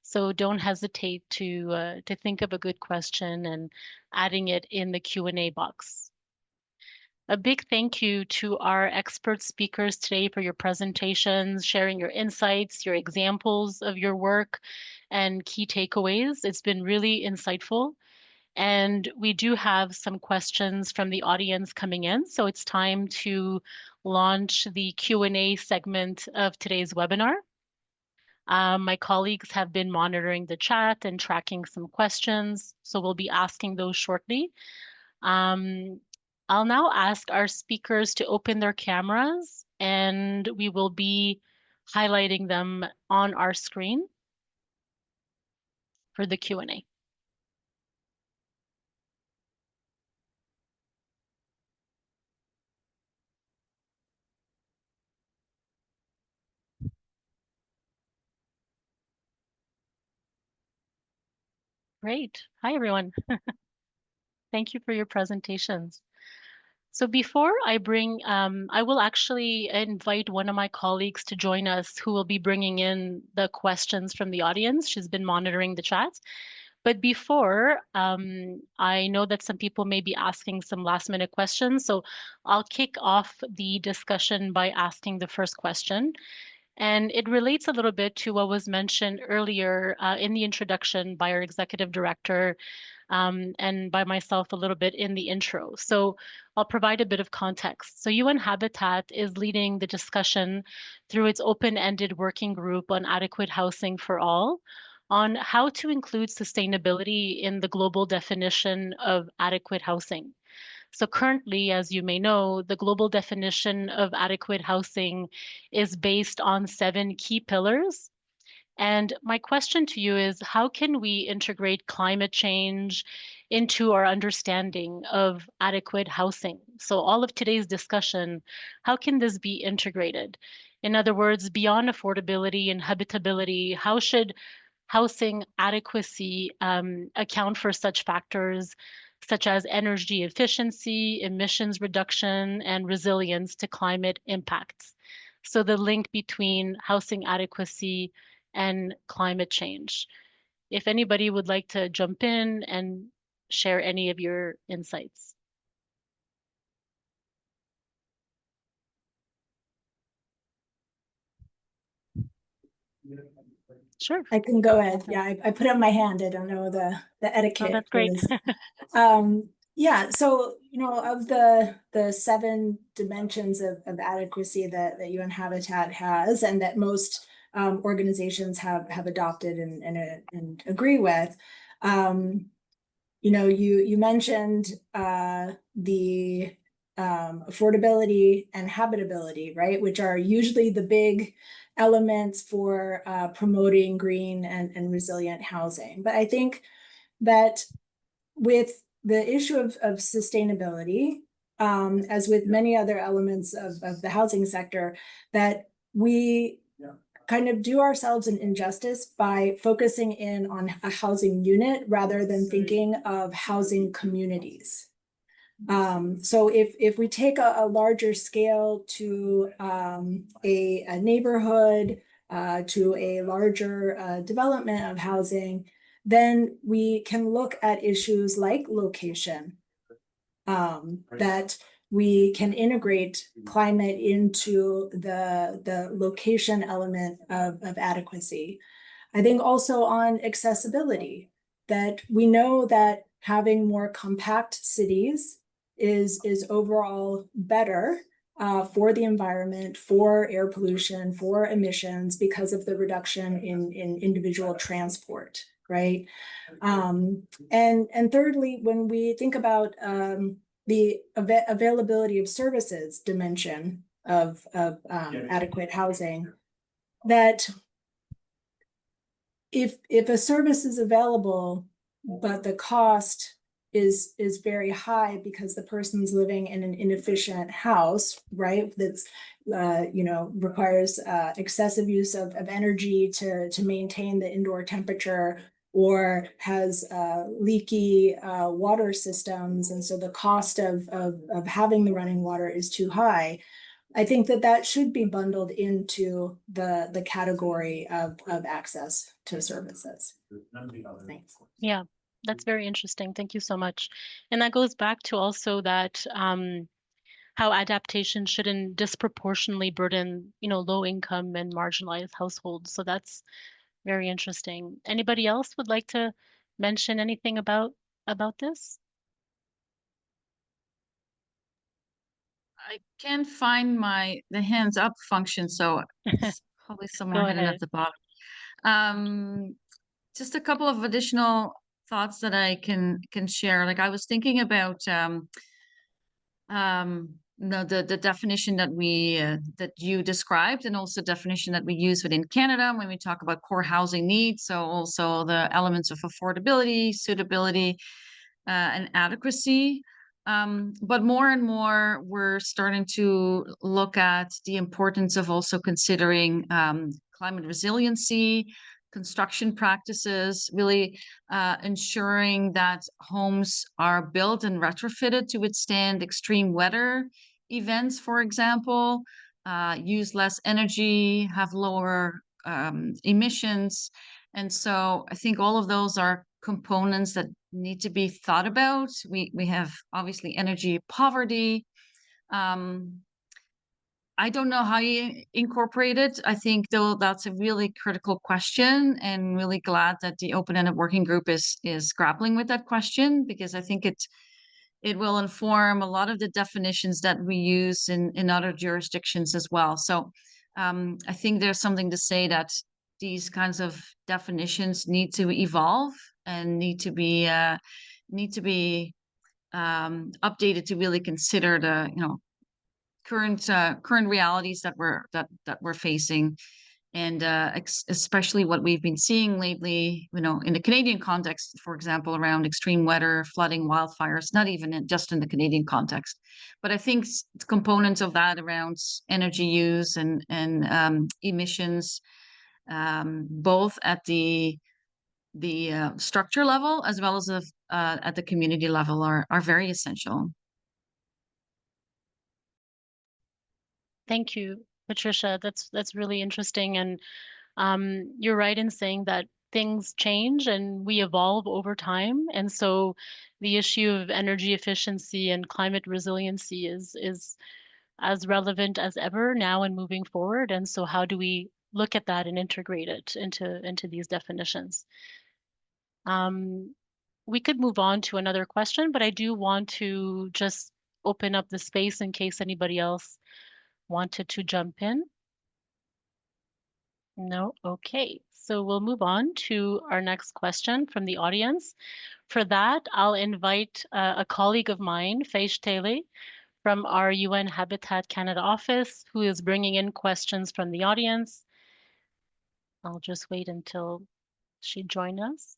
So don't hesitate to think of a good question and adding it in the Q&A box. A big thank you to our expert speakers today for your presentations, sharing your insights, your examples of your work, and key takeaways. It's been really insightful. And we do have some questions from the audience coming in, so it's time to launch the Q&A segment of today's webinar. My colleagues have been monitoring the chat and tracking some questions, so we'll be asking those shortly. I'll now ask our speakers to open their cameras, and we will be highlighting them on our screen for the Q&A. Great. Hi, everyone. Thank you for your presentations. So before I bring, I will actually invite one of my colleagues to join us who will be bringing in the questions from the audience. She's been monitoring the chat. But before, I know that some people may be asking some last minute questions. So I'll kick off the discussion by asking the first question. And it relates a little bit to what was mentioned earlier in the introduction by our executive director and by myself a little bit in the intro. So I'll provide a bit of context. So UN Habitat is leading the discussion through its open-ended working group on adequate housing for all, on how to include sustainability in the global definition of adequate housing. So currently, as you may know, the global definition of adequate housing is based on 7 key pillars. And my question to you is, how can we integrate climate change into our understanding of adequate housing? So all of today's discussion, how can this be integrated? In other words, beyond affordability and habitability, how should housing adequacy account for such factors such as energy efficiency, emissions reduction, and resilience to climate impacts? So the link between housing adequacy and climate change. If anybody would like to jump in and share any of your insights. Sure. I can go ahead. Yeah, I put up my hand. I don't know the etiquette. Oh, that's great. Yeah, so of the 7 dimensions of adequacy that UN Habitat has, and that most organizations have adopted and agree with. you mentioned the affordability and habitability, right, which are usually the big elements for promoting green and resilient housing. But I think that with the issue of sustainability, as with many other elements of the housing sector, that we kind of do ourselves an injustice by focusing in on a housing unit rather than thinking of housing communities. So if we take a larger scale to a neighborhood, to a larger development of housing, then we can look at issues like location, that we can integrate climate into the location element of adequacy. I think also on accessibility, that we know that having more compact cities is overall better for the environment, for air pollution, for emissions, because of the reduction in individual transport, right? And thirdly, when we think about the availability of services dimension of adequate housing, that if a service is available, but the cost is very high because the person's living in an inefficient house, right? That's requires excessive use of energy to maintain the indoor temperature, or has leaky water systems, and so the cost of having the running water is too high. I think that should be bundled into the category of access to services. Thanks. Yeah, that's very interesting. Thank you so much. And that goes back to also that how adaptation shouldn't disproportionately burden, low income and marginalized households. So that's very interesting. Anybody else would like to mention anything about this? I can't find the hands up function, so it's probably somewhere Go hidden ahead. at the bottom. Just a couple of additional thoughts that I can share. Like, I was thinking about the definition that that you described, and also definition that we use within Canada when we talk about core housing needs. So also the elements of affordability, suitability, and adequacy. But more and more, we're starting to look at the importance of also considering climate resiliency, construction practices, really ensuring that homes are built and retrofitted to withstand extreme weather events, for example, use less energy, have lower emissions. And so I think all of those are components that need to be thought about. We have obviously energy poverty. I don't know how you incorporate it. I think, though, that's a really critical question, and really glad that the open-ended working group is grappling with that question, because I think it will inform a lot of the definitions that we use in other jurisdictions as well. So I think there's something to say that these kinds of definitions need to evolve and need to be updated to really consider the current realities that we're facing, and especially what we've been seeing lately, in the Canadian context, for example, around extreme weather, flooding, wildfires, not even just in the Canadian context, but I think components of that around energy use and emissions, both at the structure level as well as at the community level, are very essential. Thank you, Patricia. That's really interesting. And you're right in saying that things change and we evolve over time. And so the issue of energy efficiency and climate resiliency is as relevant as ever now and moving forward. And so how do we look at that and integrate it into these definitions? We could move on to another question, but I do want to just open up the space in case anybody else wanted to jump in. No? Okay. So we'll move on to our next question from the audience for that, I'll invite a colleague of mine, Faish Taylor, from our UN Habitat Canada office, who is bringing in questions from the audience. I'll just wait until she joins us.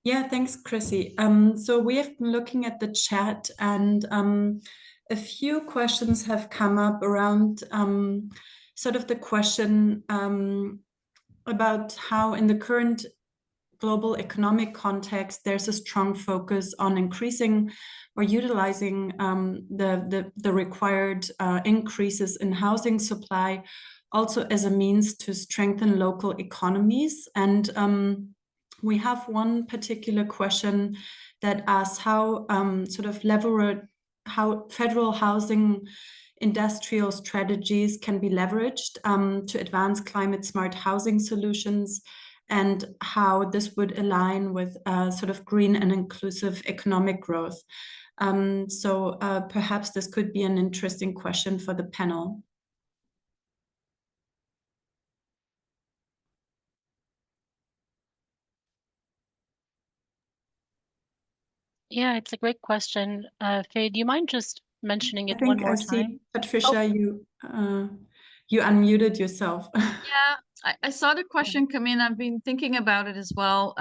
Yeah, thanks, Chrissy. So we have been looking at the chat, and a few questions have come up around sort of the question about how in the current global economic context, there's a strong focus on increasing or utilizing the required increases in housing supply, also as a means to strengthen local economies. And we have one particular question that asks how how federal housing industrial strategies can be leveraged to advance climate smart housing solutions, and how this would align with sort of green and inclusive economic growth. So perhaps this could be an interesting question for the panel. Yeah, it's a great question. Faye, do you mind just mentioning it I one think more I see, time? Patricia, you unmuted yourself. Yeah, I saw the question come in. I've been thinking about it as well.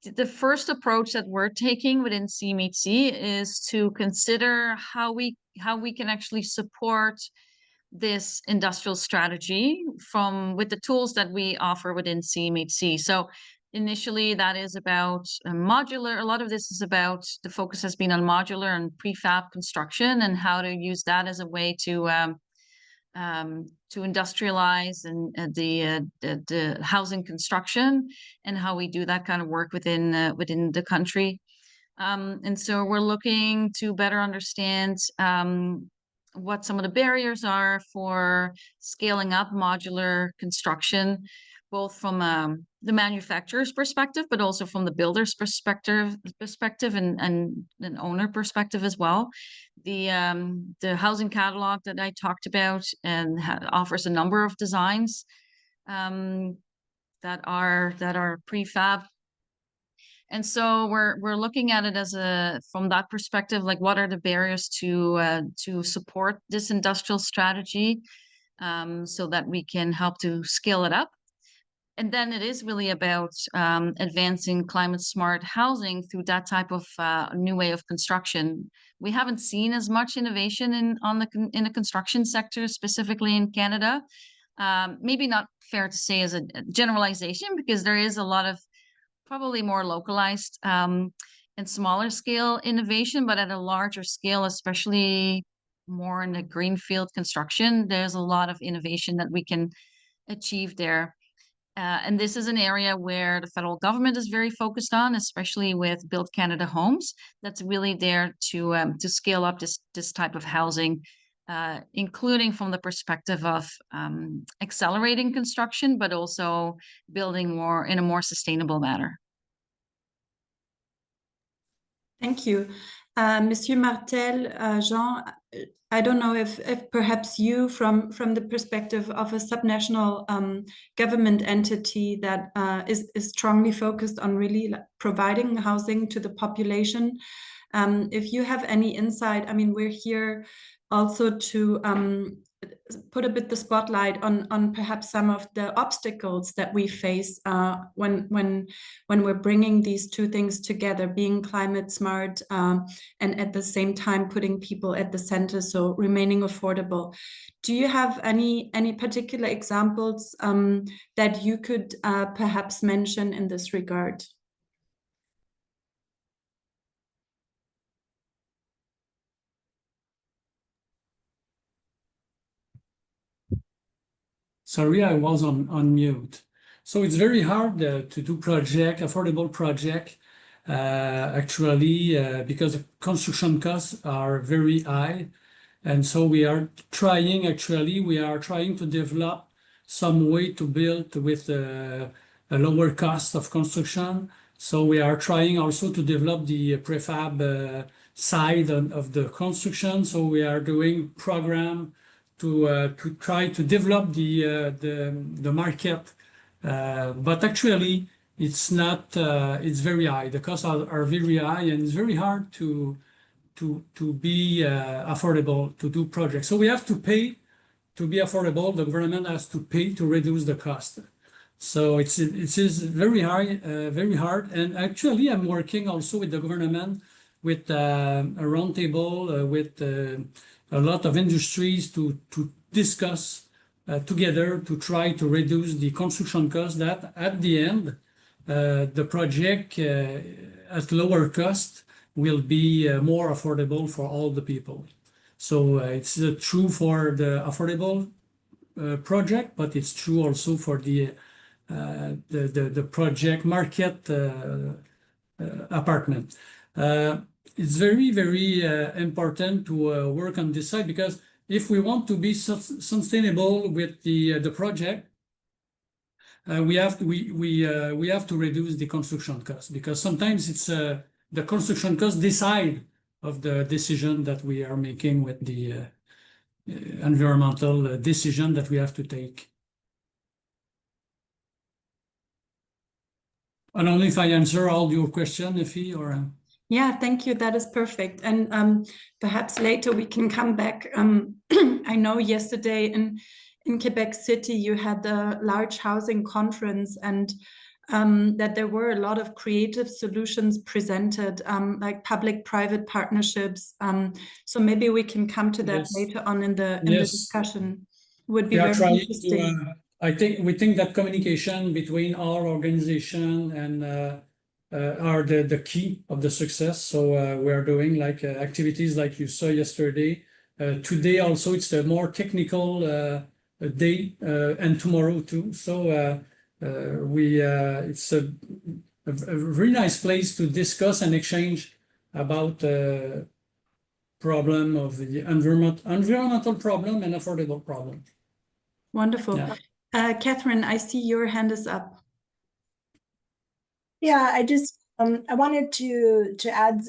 The first approach that we're taking within CMHC is to consider how we can actually support this industrial strategy with the tools that we offer within CMHC. So initially that is about modular. A lot of this is about, the focus has been on modular and prefab construction and how to use that as a way to industrialize and the housing construction, and how we do that kind of work within the country. And so we're looking to better understand what some of the barriers are for scaling up modular construction, both from the manufacturer's perspective, but also from the builder's perspective and an owner perspective as well. The housing catalog that I talked about and offers a number of designs that are prefab. And so we're looking at it as from that perspective, like what are the barriers to support this industrial strategy, so that we can help to scale it up. And then it is really about advancing climate smart housing through that type of new way of construction. We haven't seen as much innovation in the construction sector, specifically in Canada. Maybe not fair to say as a generalization, because there is a lot of probably more localized and smaller scale innovation, but at a larger scale, especially more in the greenfield construction, there's a lot of innovation that we can achieve there. And this is an area where the federal government is very focused on, especially with Build Canada Homes. That's really there to scale up this type of housing, including from the perspective of accelerating construction, but also building more in a more sustainable manner. Thank you. Monsieur Martel, Jean, I don't know if perhaps you, from the perspective of a subnational government entity that is strongly focused on really providing housing to the population, if you have any insight. I mean, we're here also to put a bit the spotlight on perhaps some of the obstacles that we face when we're bringing these two things together, being climate smart and at the same time putting people at the center, so remaining affordable. Do you have any particular examples that you could perhaps mention in this regard? Sorry, I was on mute. So it's very hard to do affordable project, actually, because the construction costs are very high. And so we are trying to develop some way to build with a lower cost of construction. So we are trying also to develop the prefab side of the construction. So we are doing program to try to develop the market. But actually, it's not, it's very high. The costs are very high, and it's very hard to be affordable to do projects. So we have to pay to be affordable. The government has to pay to reduce the cost. So it is very high, very hard. And actually, I'm working also with the government with a roundtable with a lot of industries to discuss together to try to reduce the construction cost. That at the end, the project at lower cost will be more affordable for all the people. So it's true for the affordable project, but it's true also for the project market apartment. It's very, very important to work on this side, because if we want to be sustainable with the project, we have to reduce the construction cost, because sometimes it's the construction cost decide of the decision that we are making with the environmental decision that we have to take. I don't know if I answer all your question, Effie, or. Yeah, thank you. That is perfect. And perhaps later we can come back. I know yesterday in Quebec City, you had a large housing conference, and that there were a lot of creative solutions presented, like public-private partnerships. So maybe we can come to that Yes. later on in the Yes. discussion. Would be We are very trying interesting. we think that communication between our organization and are the key of the success. So we are doing like activities like you saw yesterday. Today also it's a more technical day, and tomorrow too. So it's a very nice place to discuss and exchange about problem of the environmental problem and affordable problem. Wonderful. Yeah. Catherine, I see your hand is up. Yeah, I just I wanted to add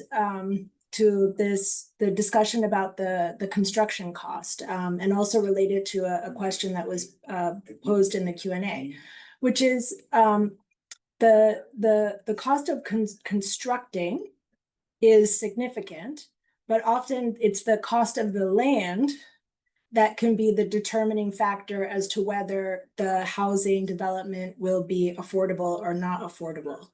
to the discussion about the construction cost, and also related to a question that was posed in the Q&A, which is the cost of constructing is significant, but often it's the cost of the land that can be the determining factor as to whether the housing development will be affordable or not affordable.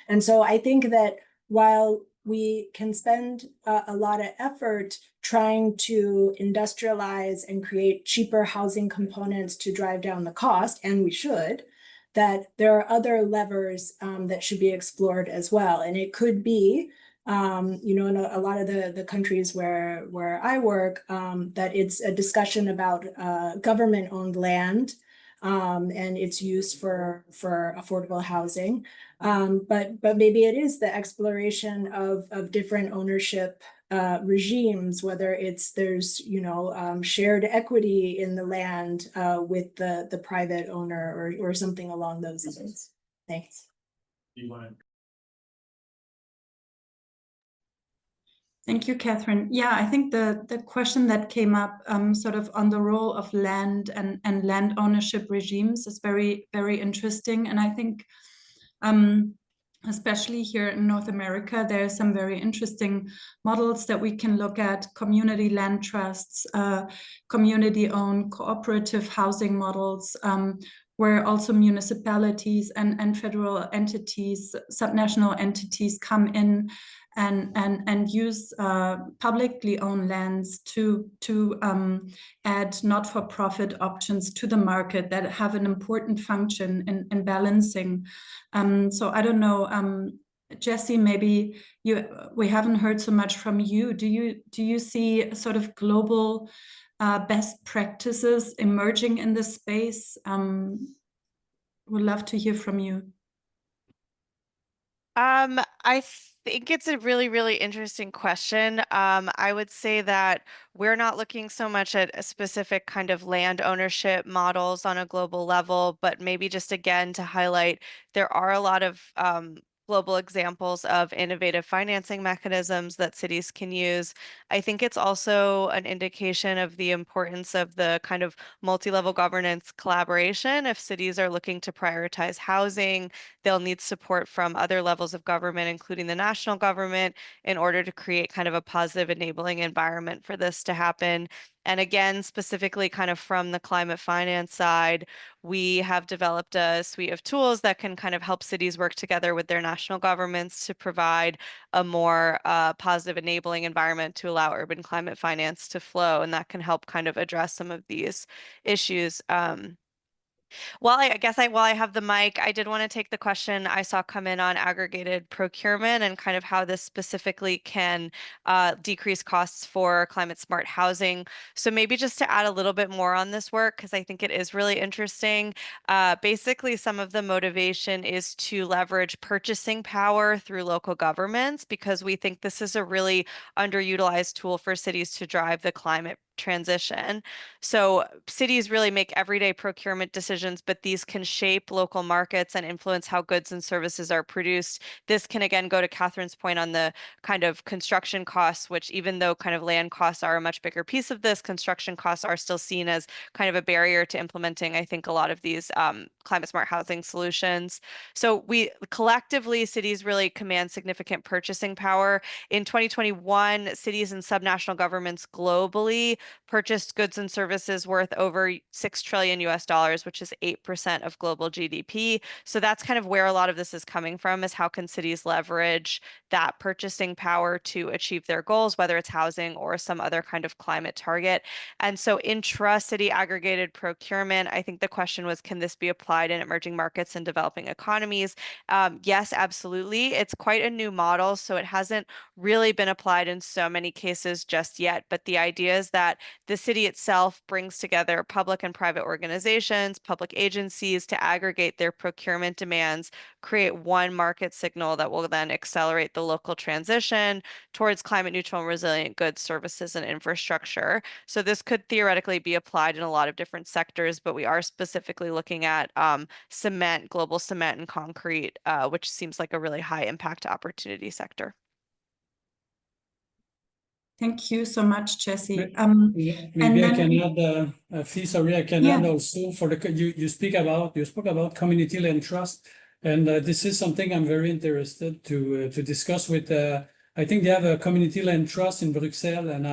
And so I think that while we can spend a lot of effort trying to industrialize and create cheaper housing components to drive down the cost, and we should, that there are other levers that should be explored as well. And it could be in a lot of the countries where I work, that it's a discussion about government-owned land and its use for affordable housing. But maybe it is the exploration of different ownership regimes, whether there's shared equity in the land with the private owner or something along those lines. Thanks. Do you want to? Thank you, Catherine. Yeah, I think the question that came up sort of on the role of land and land ownership regimes is very, very interesting. And I think especially here in North America, there are some very interesting models that we can look at: community land trusts, community-owned cooperative housing models, where also municipalities and federal entities, subnational entities come in and use publicly owned lands to add not-for-profit options to the market that have an important function in balancing. So I don't know, Jesse, maybe we haven't heard so much from you. Do you see sort of global best practices emerging in this space? Would love to hear from you. I think it's a really, really interesting question. I would say that we're not looking so much at a specific kind of land ownership models on a global level, but maybe just again to highlight, there are a lot of global examples of innovative financing mechanisms that cities can use. I think it's also an indication of the importance of the kind of multi-level governance collaboration. If cities are looking to prioritize housing, they'll need support from other levels of government, including the national government, in order to create kind of a positive enabling environment for this to happen. And again, specifically kind of from the climate finance side, we have developed a suite of tools that can kind of help cities work together with their national governments to provide a more positive enabling environment to allow urban climate finance to flow. And that can help kind of address some of these issues. While I have the mic, I did want to take the question I saw come in on aggregated procurement and kind of how this specifically can decrease costs for climate smart housing. So maybe just to add a little bit more on this work, because I think it is really interesting. Basically, some of the motivation is to leverage purchasing power through local governments, because we think this is a really underutilized tool for cities to drive the climate transition. So cities really make everyday procurement decisions, but these can shape local markets and influence how goods and services are produced. This can again go to Catherine's point on the kind of construction costs, which even though kind of land costs are a much bigger piece of this, construction costs are still seen as kind of a barrier to implementing, I think, a lot of these climate smart housing solutions. So we collectively, cities really command significant purchasing power. In 2021, cities and subnational governments globally purchased goods and services worth over $6 trillion US, which is 8% of global GDP. So that's kind of where a lot of this is coming from, is how can cities leverage that purchasing power to achieve their goals, whether it's housing or some other kind of climate target. And so intra-city aggregated procurement, I think the question was, can this be applied in emerging markets and developing economies? Yes, absolutely. It's quite a new model, so it hasn't really been applied in so many cases just yet. But the idea is that the city itself brings together public and private organizations, public agencies to aggregate their procurement demands, create one market signal that will then accelerate the local transition towards climate neutral and resilient goods, services, and infrastructure. So this could theoretically be applied in a lot of different sectors, but we are specifically looking at cement, global cement and concrete, which seems like a really high impact opportunity sector. Thank you so much, Jessie. Maybe and I then can add, Fee, sorry, I can add also for the you spoke about community land trust, and this is something I'm very interested to discuss with. I think they have a community land trust in Bruxelles, and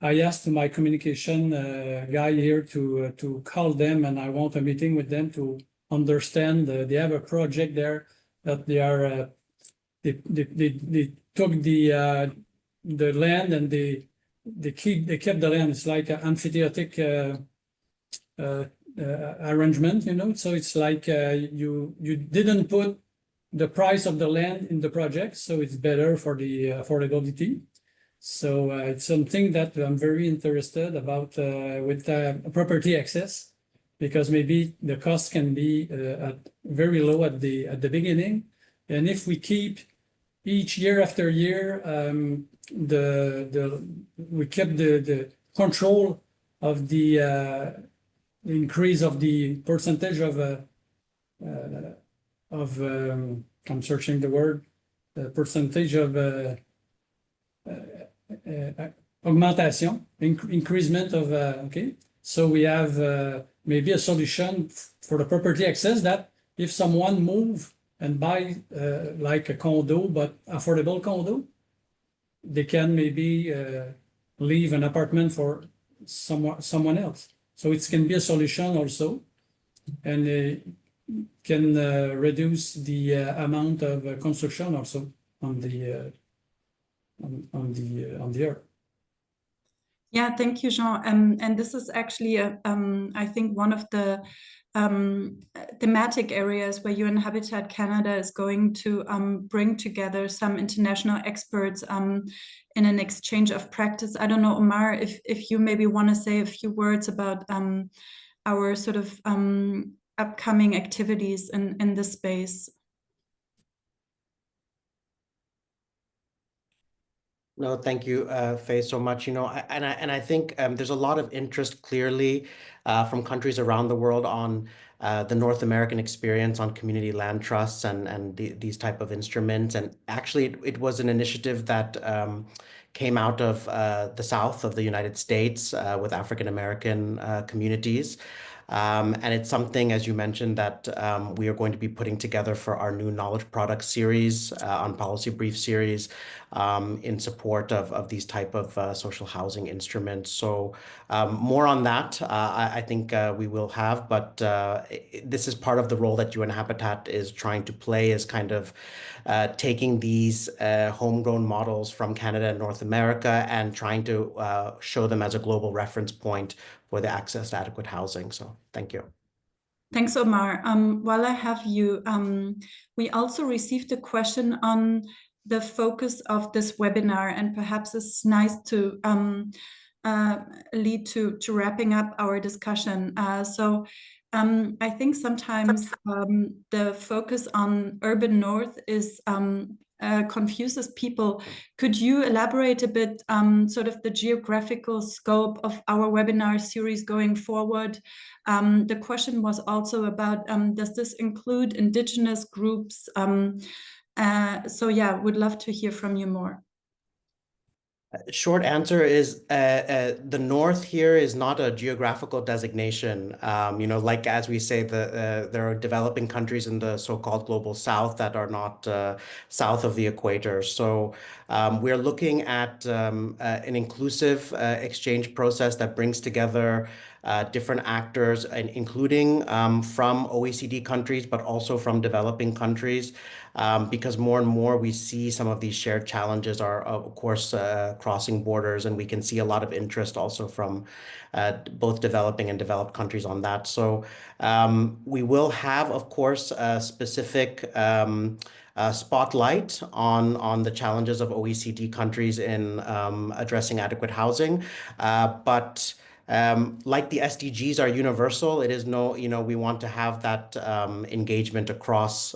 I asked my communication guy here to call them, and I want a meeting with them to understand. They have a project there that they are they took the land and they kept the land. It's like an amphitheatric arrangement, you know. So it's like you didn't put the price of the land in the project, so it's better for the affordability. So it's something that I'm very interested about with property access, because maybe the cost can be very low at the beginning, and if we keep each year after year, we kept the control of the increase of the percentage of I'm searching the word, percentage of augmentation, increasement of okay. So we have maybe a solution for the property access, that if someone move and buy like a condo, but affordable condo, they can maybe leave an apartment for someone else. So it can be a solution also, and can reduce the amount of construction also on the earth. Yeah, thank you, Jean. And this is actually, I think, one of the thematic areas where UN Habitat Canada is going to bring together some international experts in an exchange of practice. I don't know, Omar, if you maybe want to say a few words about our sort of upcoming activities in this space. No, thank you, Faye, so much. I think there's a lot of interest clearly from countries around the world on the North American experience on community land trusts and these type of instruments. And actually, it was an initiative that came out of the South of the United States with African American communities. And it's something, as you mentioned, that we are going to be putting together for our new knowledge product series on policy brief series in support of these type of social housing instruments. So more on that, I think we will have, but this is part of the role that UN Habitat is trying to play, is kind of taking these homegrown models from Canada and North America and trying to show them as a global reference point for the access to adequate housing. So thank you. Thanks, Omar. While I have you, we also received a question on the focus of this webinar, and perhaps it's nice to lead to wrapping up our discussion. I think sometimes the focus on urban north is confuses people. Could you elaborate a bit sort of the geographical scope of our webinar series going forward? The question was also about, does this include Indigenous groups? So yeah, would love to hear from you more. Short answer is the North here is not a geographical designation. Like as we say, there are developing countries in the so-called global South that are not south of the equator. So we're looking at an inclusive exchange process that brings together different actors, including from OECD countries, but also from developing countries, because more and more we see some of these shared challenges are, of course, crossing borders, and we can see a lot of interest also from both developing and developed countries on that. So we will have, of course, a specific spotlight on the challenges of OECD countries in addressing adequate housing, but like the SDGs are universal, it is we want to have that engagement across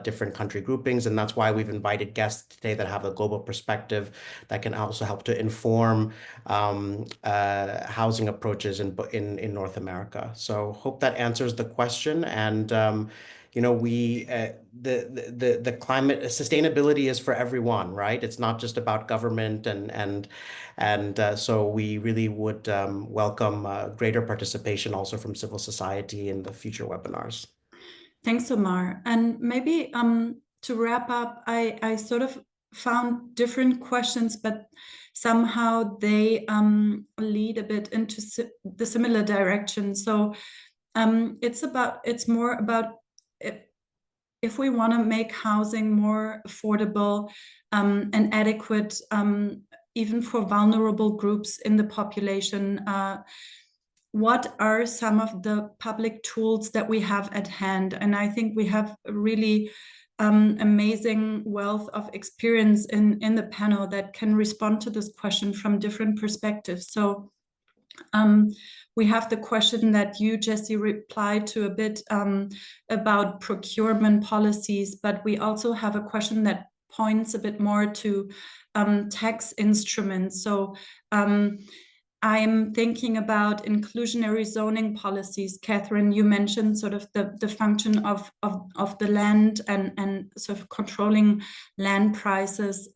different country groupings, and that's why we've invited guests today that have a global perspective that can also help to inform housing approaches in North America. So hope that answers the question. And the climate sustainability is for everyone, right? It's not just about government, and so we really would welcome greater participation also from civil society in the future webinars. Thanks, Omar. And maybe to wrap up, I sort of found different questions, but somehow they lead a bit into the similar direction. So it's more about if we want to make housing more affordable and adequate, even for vulnerable groups in the population, what are some of the public tools that we have at hand? And I think we have a really amazing wealth of experience in the panel that can respond to this question from different perspectives. So we have the question that you, Jesse, replied to a bit about procurement policies, but we also have a question that points a bit more to tax instruments. So I'm thinking about inclusionary zoning policies. Catherine, you mentioned sort of the function of the land and sort of controlling land prices.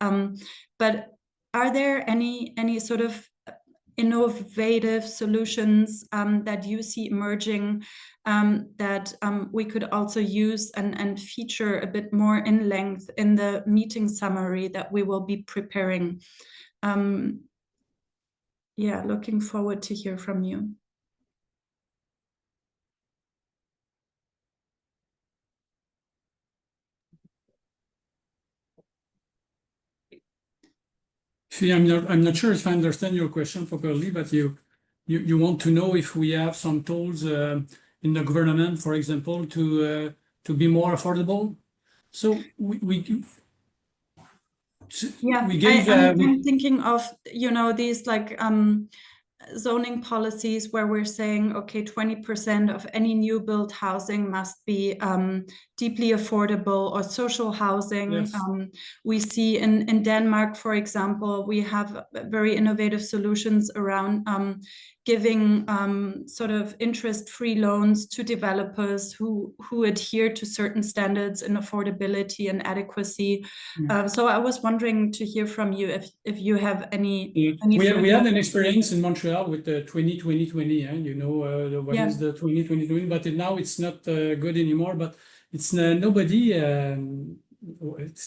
But are there any sort of innovative solutions that you see emerging that we could also use and feature a bit more in length in the meeting summary that we will be preparing? Yeah, looking forward to hear from you. Fee, I'm not sure if I understand your question properly, but you want to know if we have some tools in the government, for example, to be more affordable. So I'm thinking of these like zoning policies where we're saying, okay, 20% of any new built housing must be deeply affordable or social housing. Yes. We see in Denmark, for example, we have very innovative solutions around giving sort of interest-free loans to developers who adhere to certain standards in affordability and adequacy. So I was wondering to hear from you if you have any. We had an experience in Montreal with the 2020, you know, what is the 2020, but now it's not good anymore. But it's nobody. It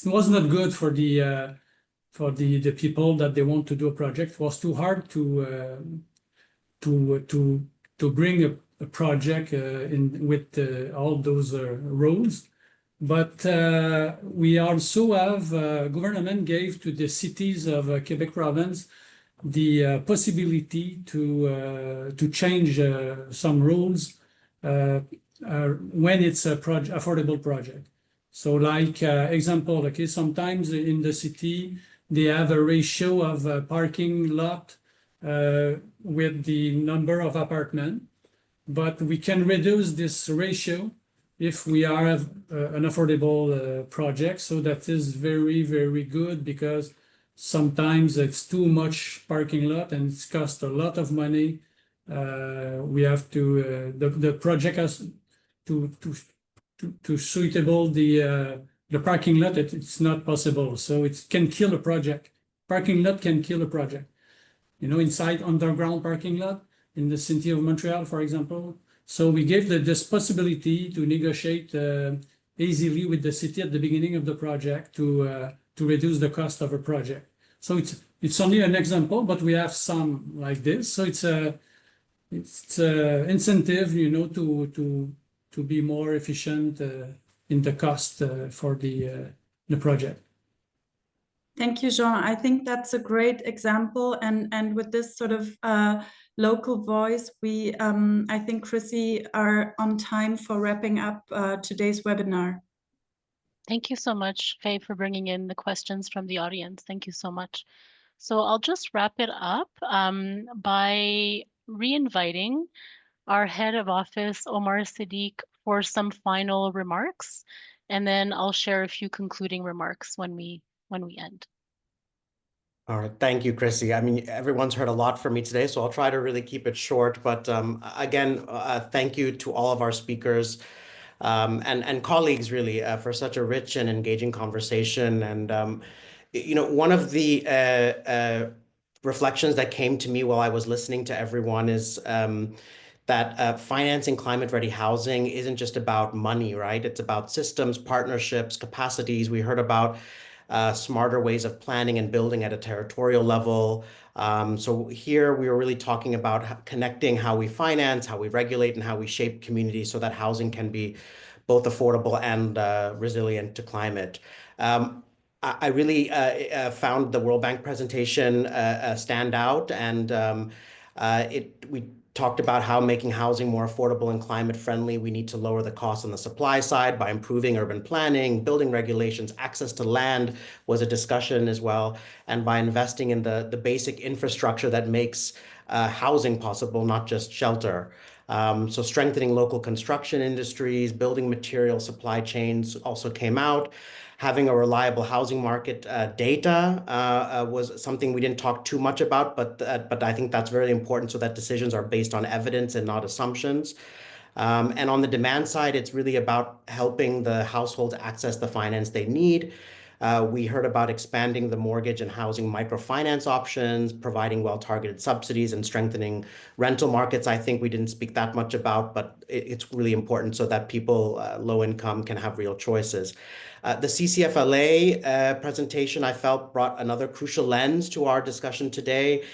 was not good for the people that they want to do a project. It was too hard to bring a project in with all those rules. But we also have government gave to the cities of Quebec province the possibility to change some rules when it's a affordable project. So like example, okay, sometimes in the city, they have a ratio of a parking lot with the number of apartment, but we can reduce this ratio if we have an affordable project. So that is very, very good because sometimes it's too much parking lot and it's cost a lot of money. We have to, the project has to suitable the parking lot, it's not possible. So it can kill a project. Parking lot can kill a project. You know, inside underground parking lot in the city of Montreal, for example. So we gave this possibility to negotiate easily with the city at the beginning of the project to reduce the cost of a project. So it's only an example, but we have some like this. So it's incentive, you know, to be more efficient in the cost for the project. Thank you, Jean. I think that's a great example, and with this sort of local voice, we I think Chrissy are on time for wrapping up today's webinar. Thank you so much, Faye, for bringing in the questions from the audience. Thank you so much. So I'll just wrap it up by re-inviting our head of office, Omar Sadiq, for some final remarks, and then I'll share a few concluding remarks when we end. All right, thank you, Chrissy. I mean, everyone's heard a lot from me today, so I'll try to really keep it short. But again, thank you to all of our speakers and colleagues, really, for such a rich and engaging conversation. And you know, one of the reflections that came to me while I was listening to everyone is that financing climate-ready housing isn't just about money, right? It's about systems, partnerships, capacities. We heard about smarter ways of planning and building at a territorial level. So here we were really talking about connecting how we finance, how we regulate, and how we shape communities so that housing can be both affordable and resilient to climate. I really found the World Bank presentation stand out, and we talked about how making housing more affordable and climate friendly, we need to lower the cost on the supply side by improving urban planning, building regulations, access to land was a discussion as well, and by investing in the basic infrastructure that makes housing possible, not just shelter. So strengthening local construction industries, building material supply chains also came out. Having a reliable housing market data was something we didn't talk too much about, but I think that's very important so that decisions are based on evidence and not assumptions. And on the demand side, it's really about helping the households access the finance they need. We heard about expanding the mortgage and housing microfinance options, providing well-targeted subsidies, and strengthening rental markets. I think we didn't speak that much about, but it's really important so that people low income can have real choices. The CCFLA presentation, I felt, brought another crucial lens to our discussion today.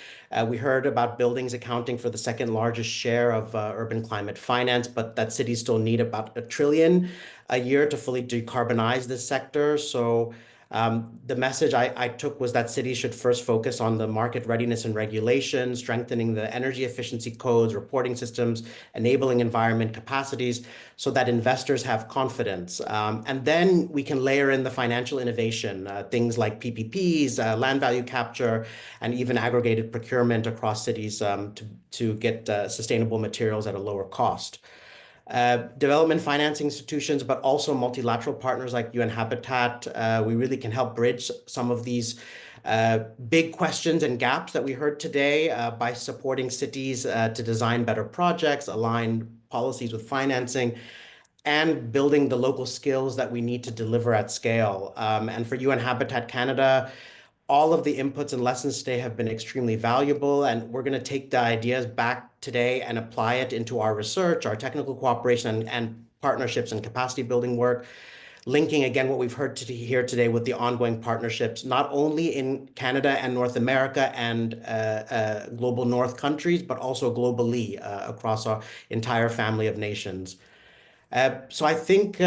We heard about buildings accounting for the second largest share of urban climate finance, but that cities still need about $1 trillion a year to fully decarbonize this sector. So the message I took was that cities should first focus on the market readiness and regulation, strengthening the energy efficiency codes, reporting systems, enabling environment capacities so that investors have confidence. And then we can layer in the financial innovation, things like PPPs, land value capture, and even aggregated procurement across cities to get sustainable materials at a lower cost. development financing institutions, but also multilateral partners like UN Habitat. We really can help bridge some of these big questions and gaps that we heard today by supporting cities to design better projects, align policies with financing, and building the local skills that we need to deliver at scale. And for UN Habitat Canada, all of the inputs and lessons today have been extremely valuable, and we're going to take the ideas back today and apply it into our research, our technical cooperation, and partnerships and capacity building work, linking again what we've heard here today with the ongoing partnerships, not only in Canada and North America and global North countries, but also globally across our entire family of nations. So I think,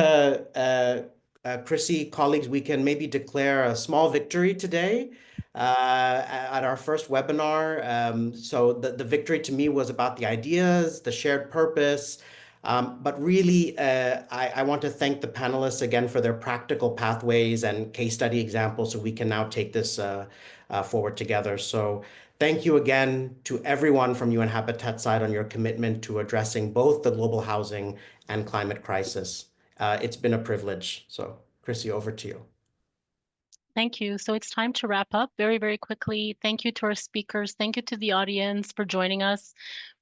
Chrissy, colleagues, we can maybe declare a small victory today at our first webinar. So the victory to me was about the ideas, the shared purpose, but really, I want to thank the panelists again for their practical pathways and case study examples so we can now take this forward together. So thank you again to everyone from UN Habitat side on your commitment to addressing both the global housing and climate crisis. It's been a privilege. So Chrissy, over to you. Thank you. So it's time to wrap up very, very quickly. Thank you to our speakers. Thank you to the audience for joining us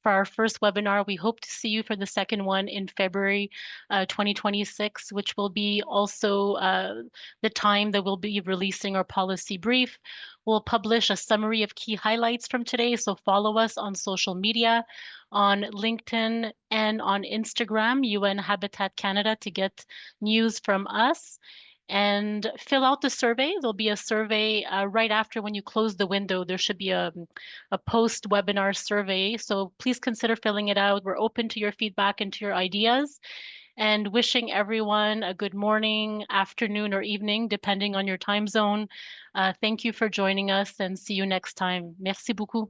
for our first webinar. We hope to see you for the second one in February 2026, which will be also the time that we'll be releasing our policy brief. We'll publish a summary of key highlights from today, so follow us on social media, on LinkedIn and on Instagram, UN Habitat Canada, to get news from us. And fill out the survey. There'll be a survey right after when you close the window. There should be a post-webinar survey. So please consider filling it out. We're open to your feedback and to your ideas. And wishing everyone a good morning, afternoon, or evening, depending on your time zone. Thank you for joining us and see you next time. Merci beaucoup.